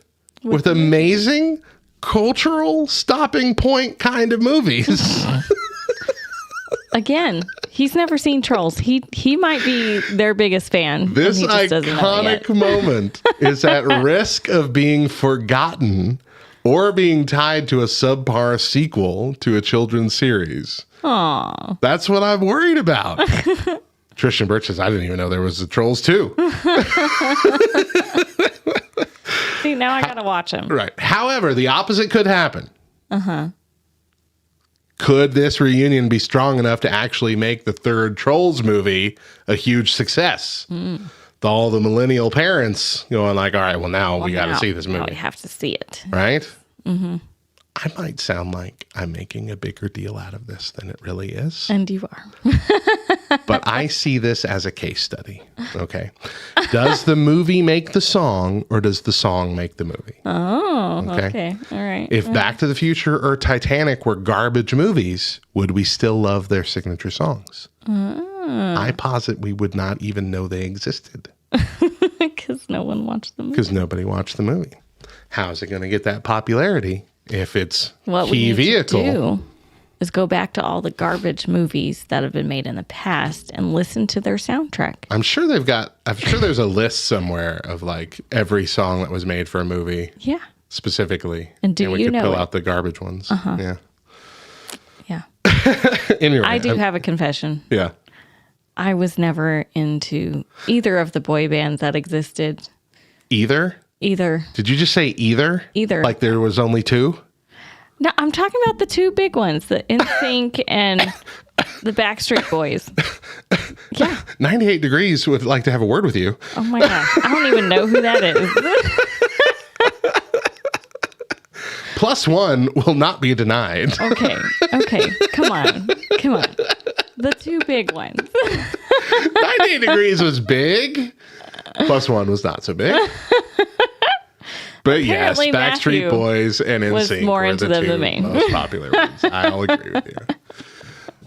[SPEAKER 1] with amazing cultural stopping point kind of movies.
[SPEAKER 2] Again, he's never seen Trolls. He might be their biggest fan.
[SPEAKER 1] This
[SPEAKER 2] and he just doesn't know it yet.
[SPEAKER 1] iconic moment is at risk of being forgotten or being tied to a subpar sequel to a children's series.
[SPEAKER 2] Aw.
[SPEAKER 1] That's what I'm worried about. Tristan Birch says, I didn't even know there was a Trolls 2.
[SPEAKER 2] See, now I gotta watch him.
[SPEAKER 1] Right. However, the opposite could happen. Could this reunion be strong enough to actually make the third Trolls movie a huge success? All the millennial parents going like, all right, well, now we got to see this
[SPEAKER 2] Now
[SPEAKER 1] movie.
[SPEAKER 2] we have to see it.
[SPEAKER 1] Right? I might sound like I'm making a bigger deal out of this than it really is.
[SPEAKER 2] And you are.
[SPEAKER 1] But I see this as a case study. Okay. Does the movie make the song, or does the song make the movie?
[SPEAKER 2] Oh, okay. All right.
[SPEAKER 1] If Back to the Future or Titanic were garbage movies, would we still love their signature songs? I posit we would not even know they existed
[SPEAKER 2] Because no one watched the movie.
[SPEAKER 1] because nobody watched the movie. How is it going to get that popularity if it's
[SPEAKER 2] What we
[SPEAKER 1] key
[SPEAKER 2] need
[SPEAKER 1] vehicle?
[SPEAKER 2] to do is go back to all the garbage movies that have been made in the past and listen to their soundtrack.
[SPEAKER 1] I'm sure there's a list somewhere of like every song that was made for a movie
[SPEAKER 2] Yeah.
[SPEAKER 1] specifically.
[SPEAKER 2] And do
[SPEAKER 1] we
[SPEAKER 2] you
[SPEAKER 1] could
[SPEAKER 2] know
[SPEAKER 1] pull
[SPEAKER 2] it?
[SPEAKER 1] out the garbage ones. Yeah. In your
[SPEAKER 2] I do have a confession.
[SPEAKER 1] Yeah.
[SPEAKER 2] I was never into either of the boy bands that existed.
[SPEAKER 1] Either?
[SPEAKER 2] Either.
[SPEAKER 1] Did you just say either?
[SPEAKER 2] Either.
[SPEAKER 1] Like there was only two?
[SPEAKER 2] No, I'm talking about the two big ones, the NSYNC and the Backstreet Boys. Yeah.
[SPEAKER 1] 98 Degrees would like to have a word with you.
[SPEAKER 2] Oh my gosh. I don't even know who that is.
[SPEAKER 1] +1 will not be denied.
[SPEAKER 2] Okay. Come on. The two big ones.
[SPEAKER 1] 98 Degrees was big. +1 was not so big. But yes,
[SPEAKER 2] Apparently
[SPEAKER 1] Backstreet
[SPEAKER 2] Matthew
[SPEAKER 1] Boys and
[SPEAKER 2] was
[SPEAKER 1] NSYNC
[SPEAKER 2] more
[SPEAKER 1] were
[SPEAKER 2] into
[SPEAKER 1] the
[SPEAKER 2] them
[SPEAKER 1] two
[SPEAKER 2] than me.
[SPEAKER 1] most popular ones. I'll agree with you.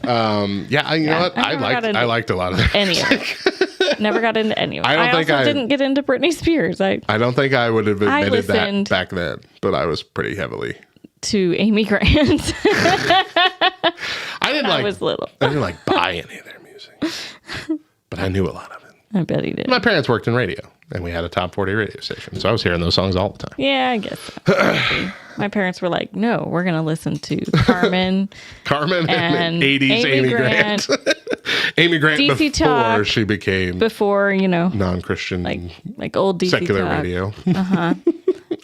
[SPEAKER 1] You know what?
[SPEAKER 2] I
[SPEAKER 1] I
[SPEAKER 2] never got
[SPEAKER 1] liked
[SPEAKER 2] into
[SPEAKER 1] I liked a lot of that.
[SPEAKER 2] Any of it. Never got into any of it.
[SPEAKER 1] I don't think
[SPEAKER 2] also
[SPEAKER 1] I-
[SPEAKER 2] didn't get into Britney Spears. I
[SPEAKER 1] I don't think I would have admitted that
[SPEAKER 2] listened-
[SPEAKER 1] back then, but I was pretty heavily.
[SPEAKER 2] to Amy Grant.
[SPEAKER 1] I didn't
[SPEAKER 2] I was little.
[SPEAKER 1] I didn't like buy any of their music, but I knew a lot of it.
[SPEAKER 2] I bet he did.
[SPEAKER 1] My parents worked in radio, and we had a top 40 radio station, so I was hearing those songs all the time.
[SPEAKER 2] Yeah, I guess so. My parents were like, no, we're going to listen to Carmen.
[SPEAKER 1] Carmen and
[SPEAKER 2] And
[SPEAKER 1] 80s Amy Grant. Amy Grant
[SPEAKER 2] DC
[SPEAKER 1] before
[SPEAKER 2] Talk.
[SPEAKER 1] she became
[SPEAKER 2] Before,
[SPEAKER 1] non-Christian
[SPEAKER 2] like old DC
[SPEAKER 1] secular
[SPEAKER 2] Talk.
[SPEAKER 1] radio.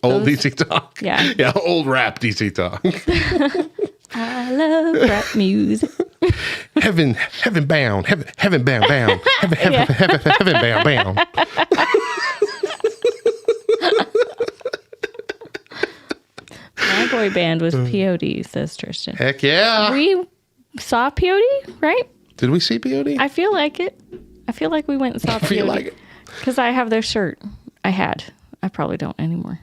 [SPEAKER 1] Old DC Talk.
[SPEAKER 2] Yeah.
[SPEAKER 1] Yeah, old rap DC Talk.
[SPEAKER 2] I love rap music.
[SPEAKER 1] heaven bound, heaven bound, heaven bound.
[SPEAKER 2] My boy band was POD, says Tristan.
[SPEAKER 1] Heck yeah.
[SPEAKER 2] We saw POD, right?
[SPEAKER 1] Did we see POD?
[SPEAKER 2] I feel like it. I feel like we went and saw POD.
[SPEAKER 1] feel like it.
[SPEAKER 2] Because I have their shirt. I probably don't anymore.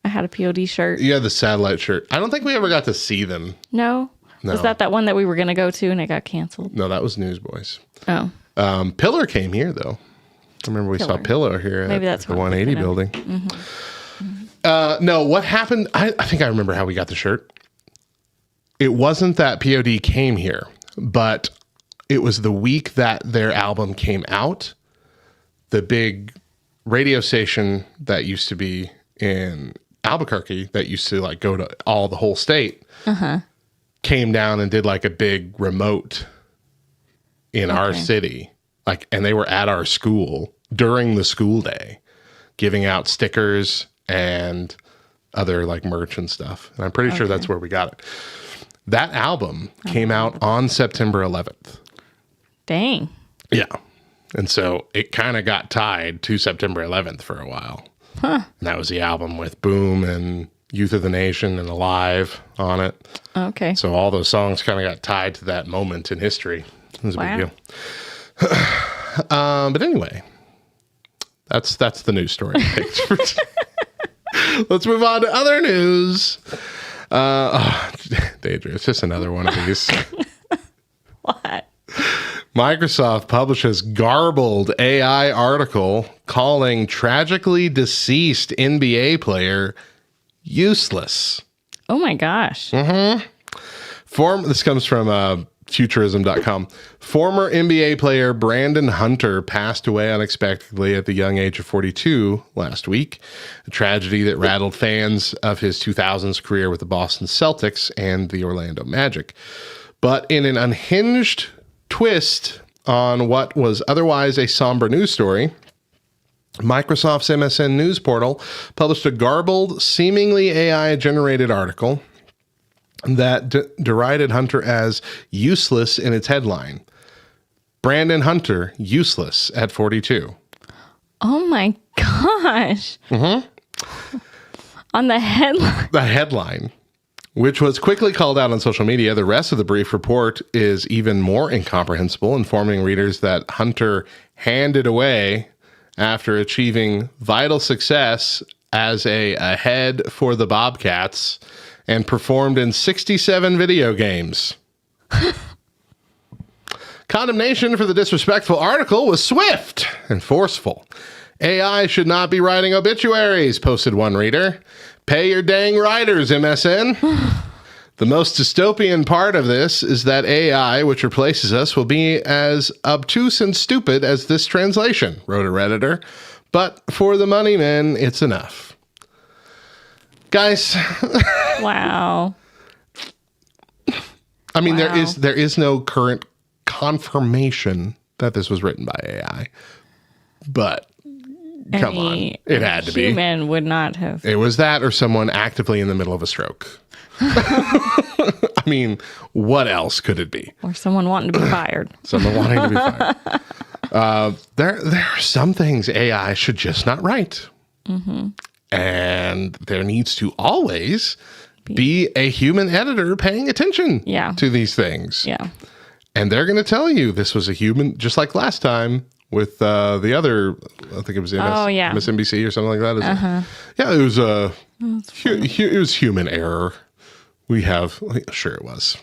[SPEAKER 2] I had a POD shirt.
[SPEAKER 1] You had the satellite shirt. I don't think we ever got to see them.
[SPEAKER 2] No?
[SPEAKER 1] No.
[SPEAKER 2] Was that one that we were going to go to and it got canceled?
[SPEAKER 1] No, that was Newsboys.
[SPEAKER 2] Oh.
[SPEAKER 1] Pillar came here, though. I remember we saw Pillar here
[SPEAKER 2] Maybe
[SPEAKER 1] at
[SPEAKER 2] that's
[SPEAKER 1] the
[SPEAKER 2] what I'm
[SPEAKER 1] 180
[SPEAKER 2] thinking
[SPEAKER 1] building. No, what happened? I think I remember how we got the shirt. It wasn't that POD came here, but it was the week that their album came out. The big radio station that used to be in Albuquerque, that used to like go to the whole state, came down and did like a big remote in our city. Like, and they were at our school during the school day, giving out stickers and other like merch and stuff. And I'm pretty sure that's where we got it. That album came out on September 11th.
[SPEAKER 2] Dang.
[SPEAKER 1] Yeah. And so it kind of got tied to September 11th for a while. Huh. And that was the album with Boom and Youth of the Nation and Alive on it.
[SPEAKER 2] Okay.
[SPEAKER 1] So all those songs kind of got tied to that moment in history. It was a big deal. But anyway, that's the news story. Let's move on to other news. Deidre, it's just another one of these.
[SPEAKER 2] What?
[SPEAKER 1] Microsoft publishes garbled AI article calling tragically deceased NBA player useless.
[SPEAKER 2] Oh my gosh.
[SPEAKER 1] This comes from futurism.com. Former NBA player Brandon Hunter passed away unexpectedly at the young age of 42 last week, a tragedy that rattled fans of his 2000s career with the Boston Celtics and the Orlando Magic. But in an unhinged twist on what was otherwise a somber news story, Microsoft's MSN News portal published a garbled, seemingly AI-generated article that derided Hunter as useless in its headline. Brandon Hunter, useless at 42.
[SPEAKER 2] Oh my gosh. On the headline.
[SPEAKER 1] The headline, which was quickly called out on social media. The rest of the brief report is even more incomprehensible, informing readers that Hunter handed away after achieving vital success as a head for the Bobcats and performed in 67 video games. Condemnation for the disrespectful article was swift and forceful. AI should not be writing obituaries, posted one reader. Pay your dang writers, MSN. The most dystopian part of this is that AI, which replaces us, will be as obtuse and stupid as this translation, wrote a Redditor. But for the money men, it's enough. Guys,
[SPEAKER 2] Wow.
[SPEAKER 1] I mean,
[SPEAKER 2] Wow.
[SPEAKER 1] there is no current confirmation that this was written by AI, but come on, it had to be.
[SPEAKER 2] Human would not have.
[SPEAKER 1] It was that or someone actively in the middle of a stroke. I mean, what else could it be?
[SPEAKER 2] Or someone wanting to be fired.
[SPEAKER 1] Someone wanting to be fired. There are some things AI should just not write. And there needs to always be a human editor paying attention
[SPEAKER 2] Yeah.
[SPEAKER 1] to these things.
[SPEAKER 2] Yeah.
[SPEAKER 1] And they're going to tell you this was a human, just like last time with the other, I think it was MSNBC or something like that. Yeah, it was human error. Sure it was.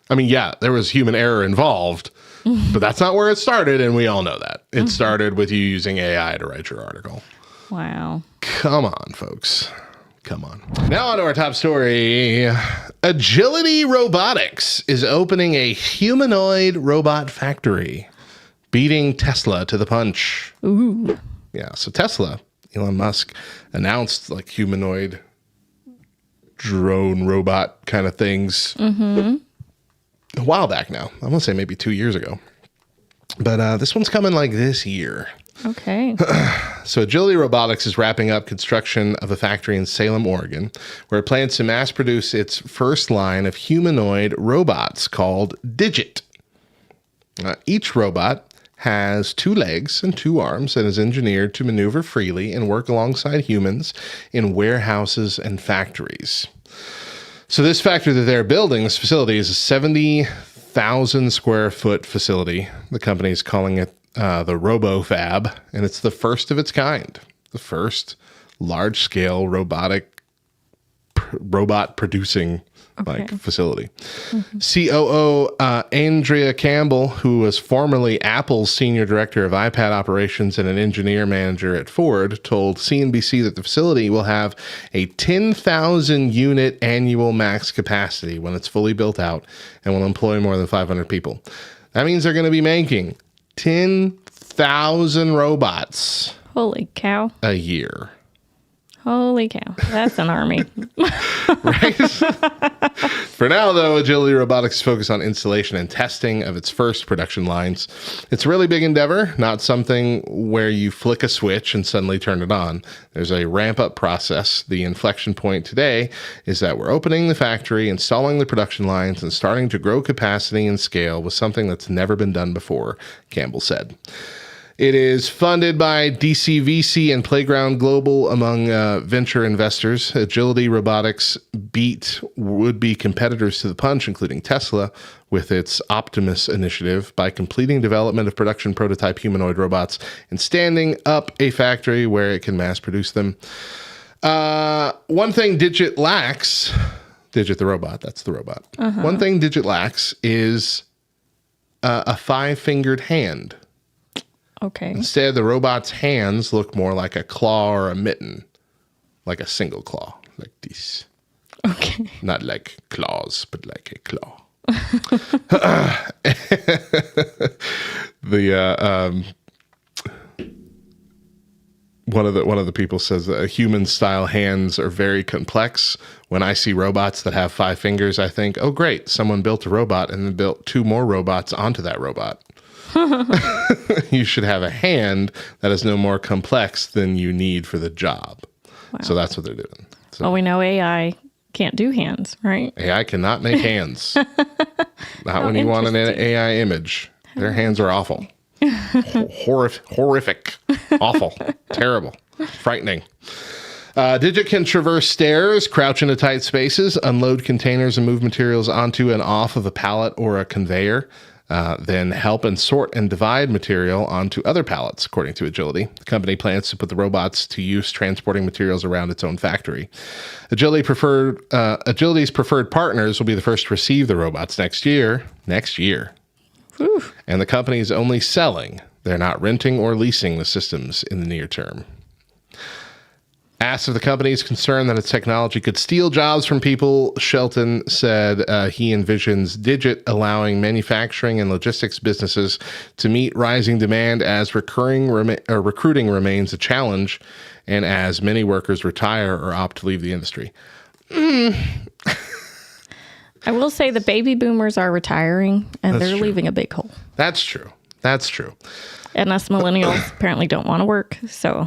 [SPEAKER 1] I mean, yeah, there was human error involved, but that's not where it started, and we all know that. It started with you using AI to write your article.
[SPEAKER 2] Wow.
[SPEAKER 1] Come on, folks. Come on. Now on to our top story. Agility Robotics is opening a humanoid robot factory, beating Tesla to the punch.
[SPEAKER 2] Ooh.
[SPEAKER 1] Yeah, so Tesla, Elon Musk, announced like humanoid drone robot kind of things a while back now. I want to say maybe 2 years ago. But this one's coming like this year.
[SPEAKER 2] Okay.
[SPEAKER 1] So Agility Robotics is wrapping up construction of a factory in Salem, Oregon, where it plans to mass produce its first line of humanoid robots called Digit. Each robot has 2 legs and 2 arms and is engineered to maneuver freely and work alongside humans in warehouses and factories. So this factory that they're building, this facility, is a 70,000 square foot facility. The company is calling it the RoboFab, and it's the first of its kind, the first large-scale robot producing facility. COO Andrea Campbell, who was formerly Apple's senior director of iPad operations and an engineer manager at Ford, told CNBC that the facility will have a 10,000 unit annual max capacity when it's fully built out and will employ more than 500 people. That means they're going to be making 10,000 robots
[SPEAKER 2] Holy cow.
[SPEAKER 1] a year.
[SPEAKER 2] Holy cow. That's an army.
[SPEAKER 1] Right? For now, though, Agility Robotics is focused on installation and testing of its first production lines. It's a really big endeavor, not something where you flick a switch and suddenly turn it on. There's a ramp-up process. The inflection point today is that we're opening the factory, installing the production lines, and starting to grow capacity and scale with something that's never been done before, Campbell said. It is funded by DCVC and Playground Global, among venture investors. Agility Robotics beat would-be competitors to the punch, including Tesla, with its Optimus initiative by completing development of production prototype humanoid robots and standing up a factory where it can mass produce them. One thing Digit lacks, Digit the robot, that's the robot. One thing Digit lacks is a 5-fingered hand.
[SPEAKER 2] Okay.
[SPEAKER 1] Instead, the robot's hands look more like a claw or a mitten, like a single claw, like this.
[SPEAKER 2] Okay.
[SPEAKER 1] Not like claws, but like a claw. One of the people says that human-style hands are very complex. When I see robots that have 5 fingers, I think, oh, great, someone built a robot and then built 2 more robots onto that robot. You should have a hand that is no more complex than you need for the job.
[SPEAKER 2] Wow.
[SPEAKER 1] So that's what they're doing. So
[SPEAKER 2] Well, we know AI can't do hands, right?
[SPEAKER 1] AI cannot make hands. Not when you want an AI image. Their hands are awful. Horrific. Awful. Terrible. Frightening. Digit can traverse stairs, crouch into tight spaces, unload containers, and move materials onto and off of a pallet or a conveyor. Then help and sort and divide material onto other pallets, according to Agility. The company plans to put the robots to use transporting materials around its own factory. Agility's preferred partners will be the first to receive the robots next year.
[SPEAKER 2] Whew.
[SPEAKER 1] And the company is only selling. They're not renting or leasing the systems in the near term. Asked if the company is concerned that its technology could steal jobs from people, Shelton said he envisions Digit allowing manufacturing and logistics businesses to meet rising demand as recruiting remains a challenge and as many workers retire or opt to leave the industry.
[SPEAKER 2] I will say the baby boomers are retiring, and
[SPEAKER 1] That's
[SPEAKER 2] they're
[SPEAKER 1] true.
[SPEAKER 2] leaving a big hole.
[SPEAKER 1] That's true. That's true.
[SPEAKER 2] And us millennials apparently don't want to work. So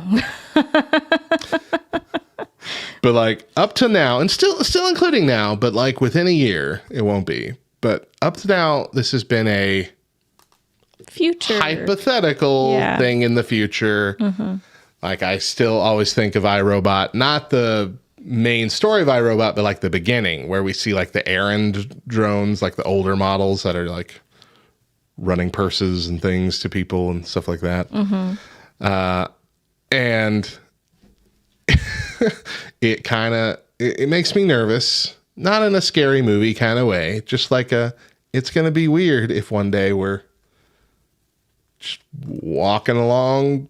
[SPEAKER 1] But like up to now, and still including now, but like within a year, it won't be. But up to now, this has been a
[SPEAKER 2] future.
[SPEAKER 1] hypothetical
[SPEAKER 2] Yeah.
[SPEAKER 1] thing in the future. Like I still always think of iRobot, not the main story of iRobot, but like the beginning where we see like the errand drones, like the older models that are like running purses and things to people and stuff like that. And it makes me nervous, not in a scary movie kind of way, just like it's going to be weird if one day we're just walking along,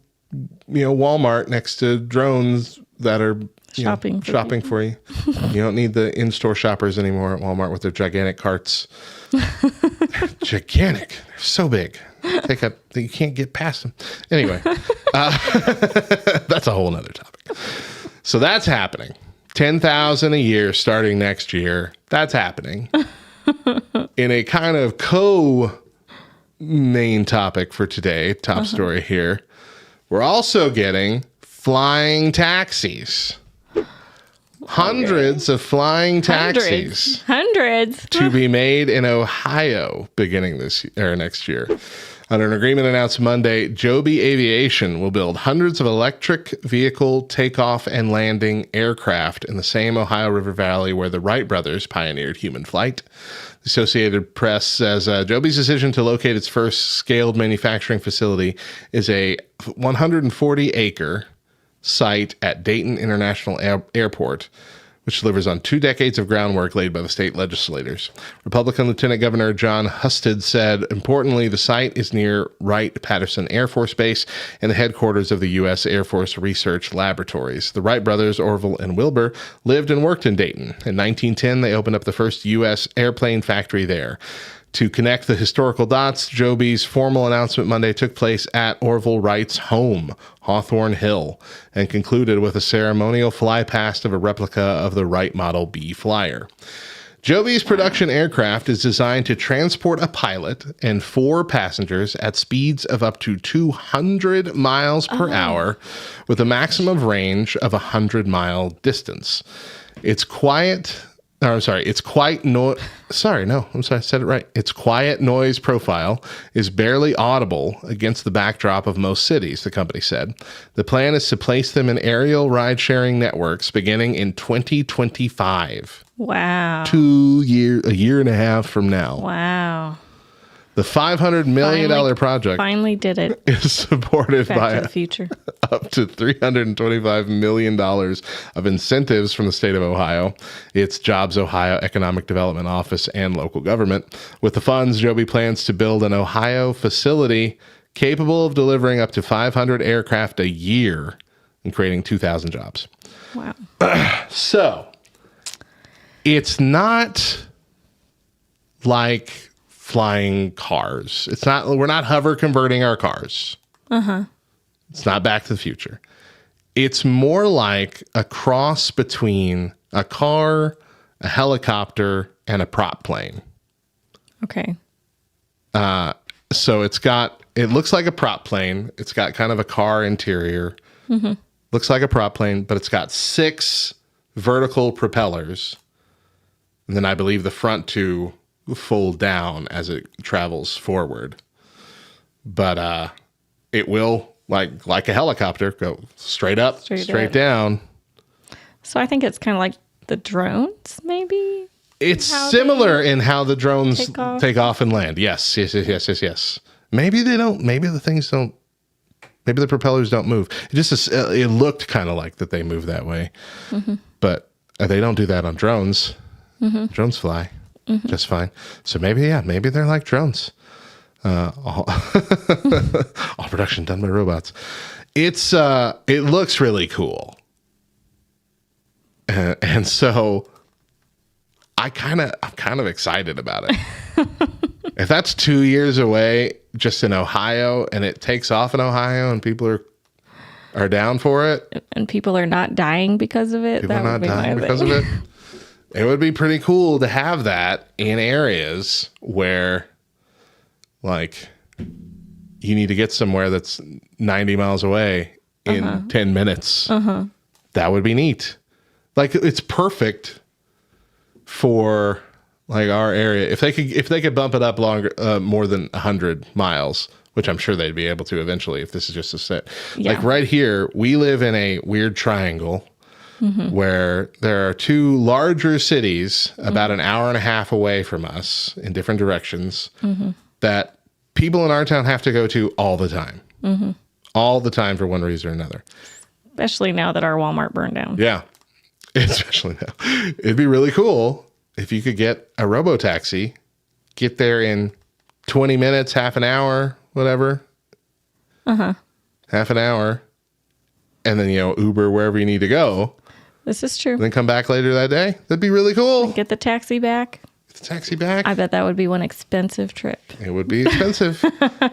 [SPEAKER 1] Walmart next to drones that are
[SPEAKER 2] Shopping for
[SPEAKER 1] shopping for you. You don't need the in-store shoppers anymore at Walmart with their gigantic carts. Gigantic. They're so big. Take up, you can't get past them. Anyway, that's a whole nother topic. So that's happening. 10,000 a year starting next year. That's happening. In a kind of main topic for today, top story here, we're also getting flying taxis. Hundreds of flying taxis
[SPEAKER 2] Hundreds.
[SPEAKER 1] to be made in Ohio beginning next year. Under an agreement announced Monday, Joby Aviation will build hundreds of electric vehicle takeoff and landing aircraft in the same Ohio River Valley where the Wright brothers pioneered human flight. The Associated Press says Joby's decision to locate its first scaled manufacturing facility is a 140-acre site at Dayton International Airport, which delivers on 2 decades of groundwork laid by the state legislators. Republican Lieutenant Governor John Husted said, importantly, the site is near Wright-Patterson Air Force Base and the headquarters of the U.S. Air Force Research Laboratories. The Wright brothers, Orville and Wilbur, lived and worked in Dayton. In 1910, they opened up the first U.S. airplane factory there. To connect the historical dots, Joby's formal announcement Monday took place at Orville Wright's home, Hawthorne Hill, and concluded with a ceremonial flypast of a replica of the Wright Model B Flyer. Joby's production aircraft is designed to transport a pilot and 4 passengers at speeds of up to 200 miles per hour with a maximum range of a 100-mile distance. Its quiet noise profile is barely audible against the backdrop of most cities, the company said. The plan is to place them in aerial ride-sharing networks beginning in 2025.
[SPEAKER 2] Wow.
[SPEAKER 1] A year and a half from now.
[SPEAKER 2] Wow.
[SPEAKER 1] The $500 million project
[SPEAKER 2] Finally did it.
[SPEAKER 1] is supported
[SPEAKER 2] Back
[SPEAKER 1] by
[SPEAKER 2] to the future.
[SPEAKER 1] up to $325 million of incentives from the state of Ohio, its Jobs Ohio Economic Development Office, and local government. With the funds, Joby plans to build an Ohio facility capable of delivering up to 500 aircraft a year and creating 2,000 jobs.
[SPEAKER 2] Wow.
[SPEAKER 1] So, it's not like flying cars. We're not hover converting our cars. It's not Back to the Future. It's more like a cross between a car, a helicopter, and a prop plane.
[SPEAKER 2] Okay.
[SPEAKER 1] So it looks like a prop plane. It's got kind of a car interior. Looks like a prop plane, but it's got 6 vertical propellers. And then I believe the front 2 fold down as it travels forward. But it will, like a helicopter, go straight up, straight down.
[SPEAKER 2] So I think it's kind of like the drones, maybe?
[SPEAKER 1] It's
[SPEAKER 2] How
[SPEAKER 1] similar in how the drones
[SPEAKER 2] take off?
[SPEAKER 1] and land. Yes. Maybe they don't. Maybe the things don't. Maybe the propellers don't move. It looked kind of like that they move that way. But they don't do that on drones. Drones fly just fine. So maybe they're like drones. All production done by robots. It looks really cool. And so I'm kind of excited about it. If that's 2 years away, just in Ohio, and it takes off in Ohio, and people are down for it,
[SPEAKER 2] And people are not dying because of it.
[SPEAKER 1] people are not dying because of it. It would be pretty cool to have that in areas where, like, you need to get somewhere that's 90 miles away in 10 minutes. That would be neat. Like, it's perfect for like our area. If they could bump it up longer, more than 100 miles, which I'm sure they'd be able to eventually if this is just a set.
[SPEAKER 2] Yeah.
[SPEAKER 1] Like right here, we live in a weird triangle where there are two larger cities about an hour and a half away from us in different directions that people in our town have to go to all the time. All the time for one reason or another.
[SPEAKER 2] Especially now that our Walmart burned down.
[SPEAKER 1] Yeah. Especially now. It'd be really cool if you could get a robo-taxi, get there in 20 minutes, half an hour, whatever. Half an hour. And then, Uber wherever you need to go.
[SPEAKER 2] This is true.
[SPEAKER 1] And then come back later that day. That'd be really cool.
[SPEAKER 2] Get the taxi back.
[SPEAKER 1] Get the taxi back.
[SPEAKER 2] I bet that would be one expensive trip.
[SPEAKER 1] It would be expensive.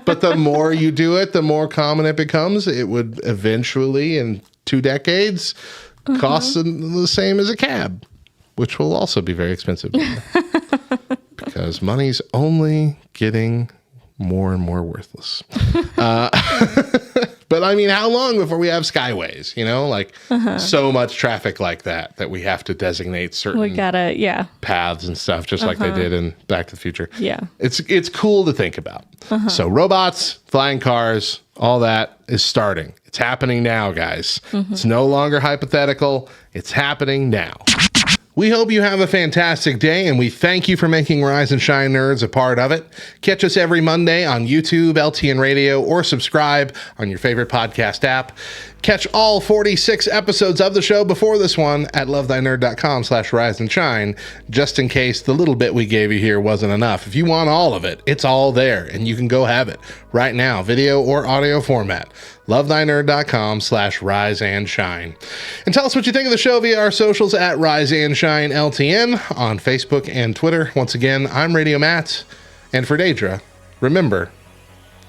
[SPEAKER 1] But the more you do it, the more common it becomes. It would eventually, in 2 decades, cost the same as a cab, which will also be very expensive. Because money's only getting more and more worthless. But I mean, how long before we have skyways? So much traffic like that we have to designate certain
[SPEAKER 2] We gotta,
[SPEAKER 1] paths and stuff, just like they did in Back to the Future.
[SPEAKER 2] Yeah.
[SPEAKER 1] It's cool to think about. So robots, flying cars, all that is starting. It's happening now, guys. It's no longer hypothetical. It's happening now. We hope you have a fantastic day, and we thank you for making Rise and Shine Nerds a part of it. Catch us every Monday on YouTube, LTN Radio, or subscribe on your favorite podcast app. Catch all 46 episodes of the show before this one at lovethynerd.com/rise and shine, just in case the little bit we gave you here wasn't enough. If you want all of it, it's all there, and you can go have it right now, video or audio format. lovethynerd.com/rise and shine. And tell us what you think of the show via our socials at Rise and Shine LTN on Facebook and Twitter. Once again, I'm Radio Matt. And for Daedra, remember,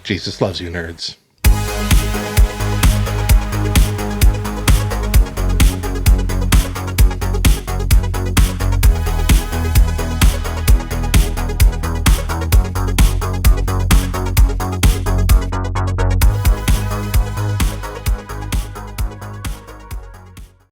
[SPEAKER 1] Jesus loves you, nerds.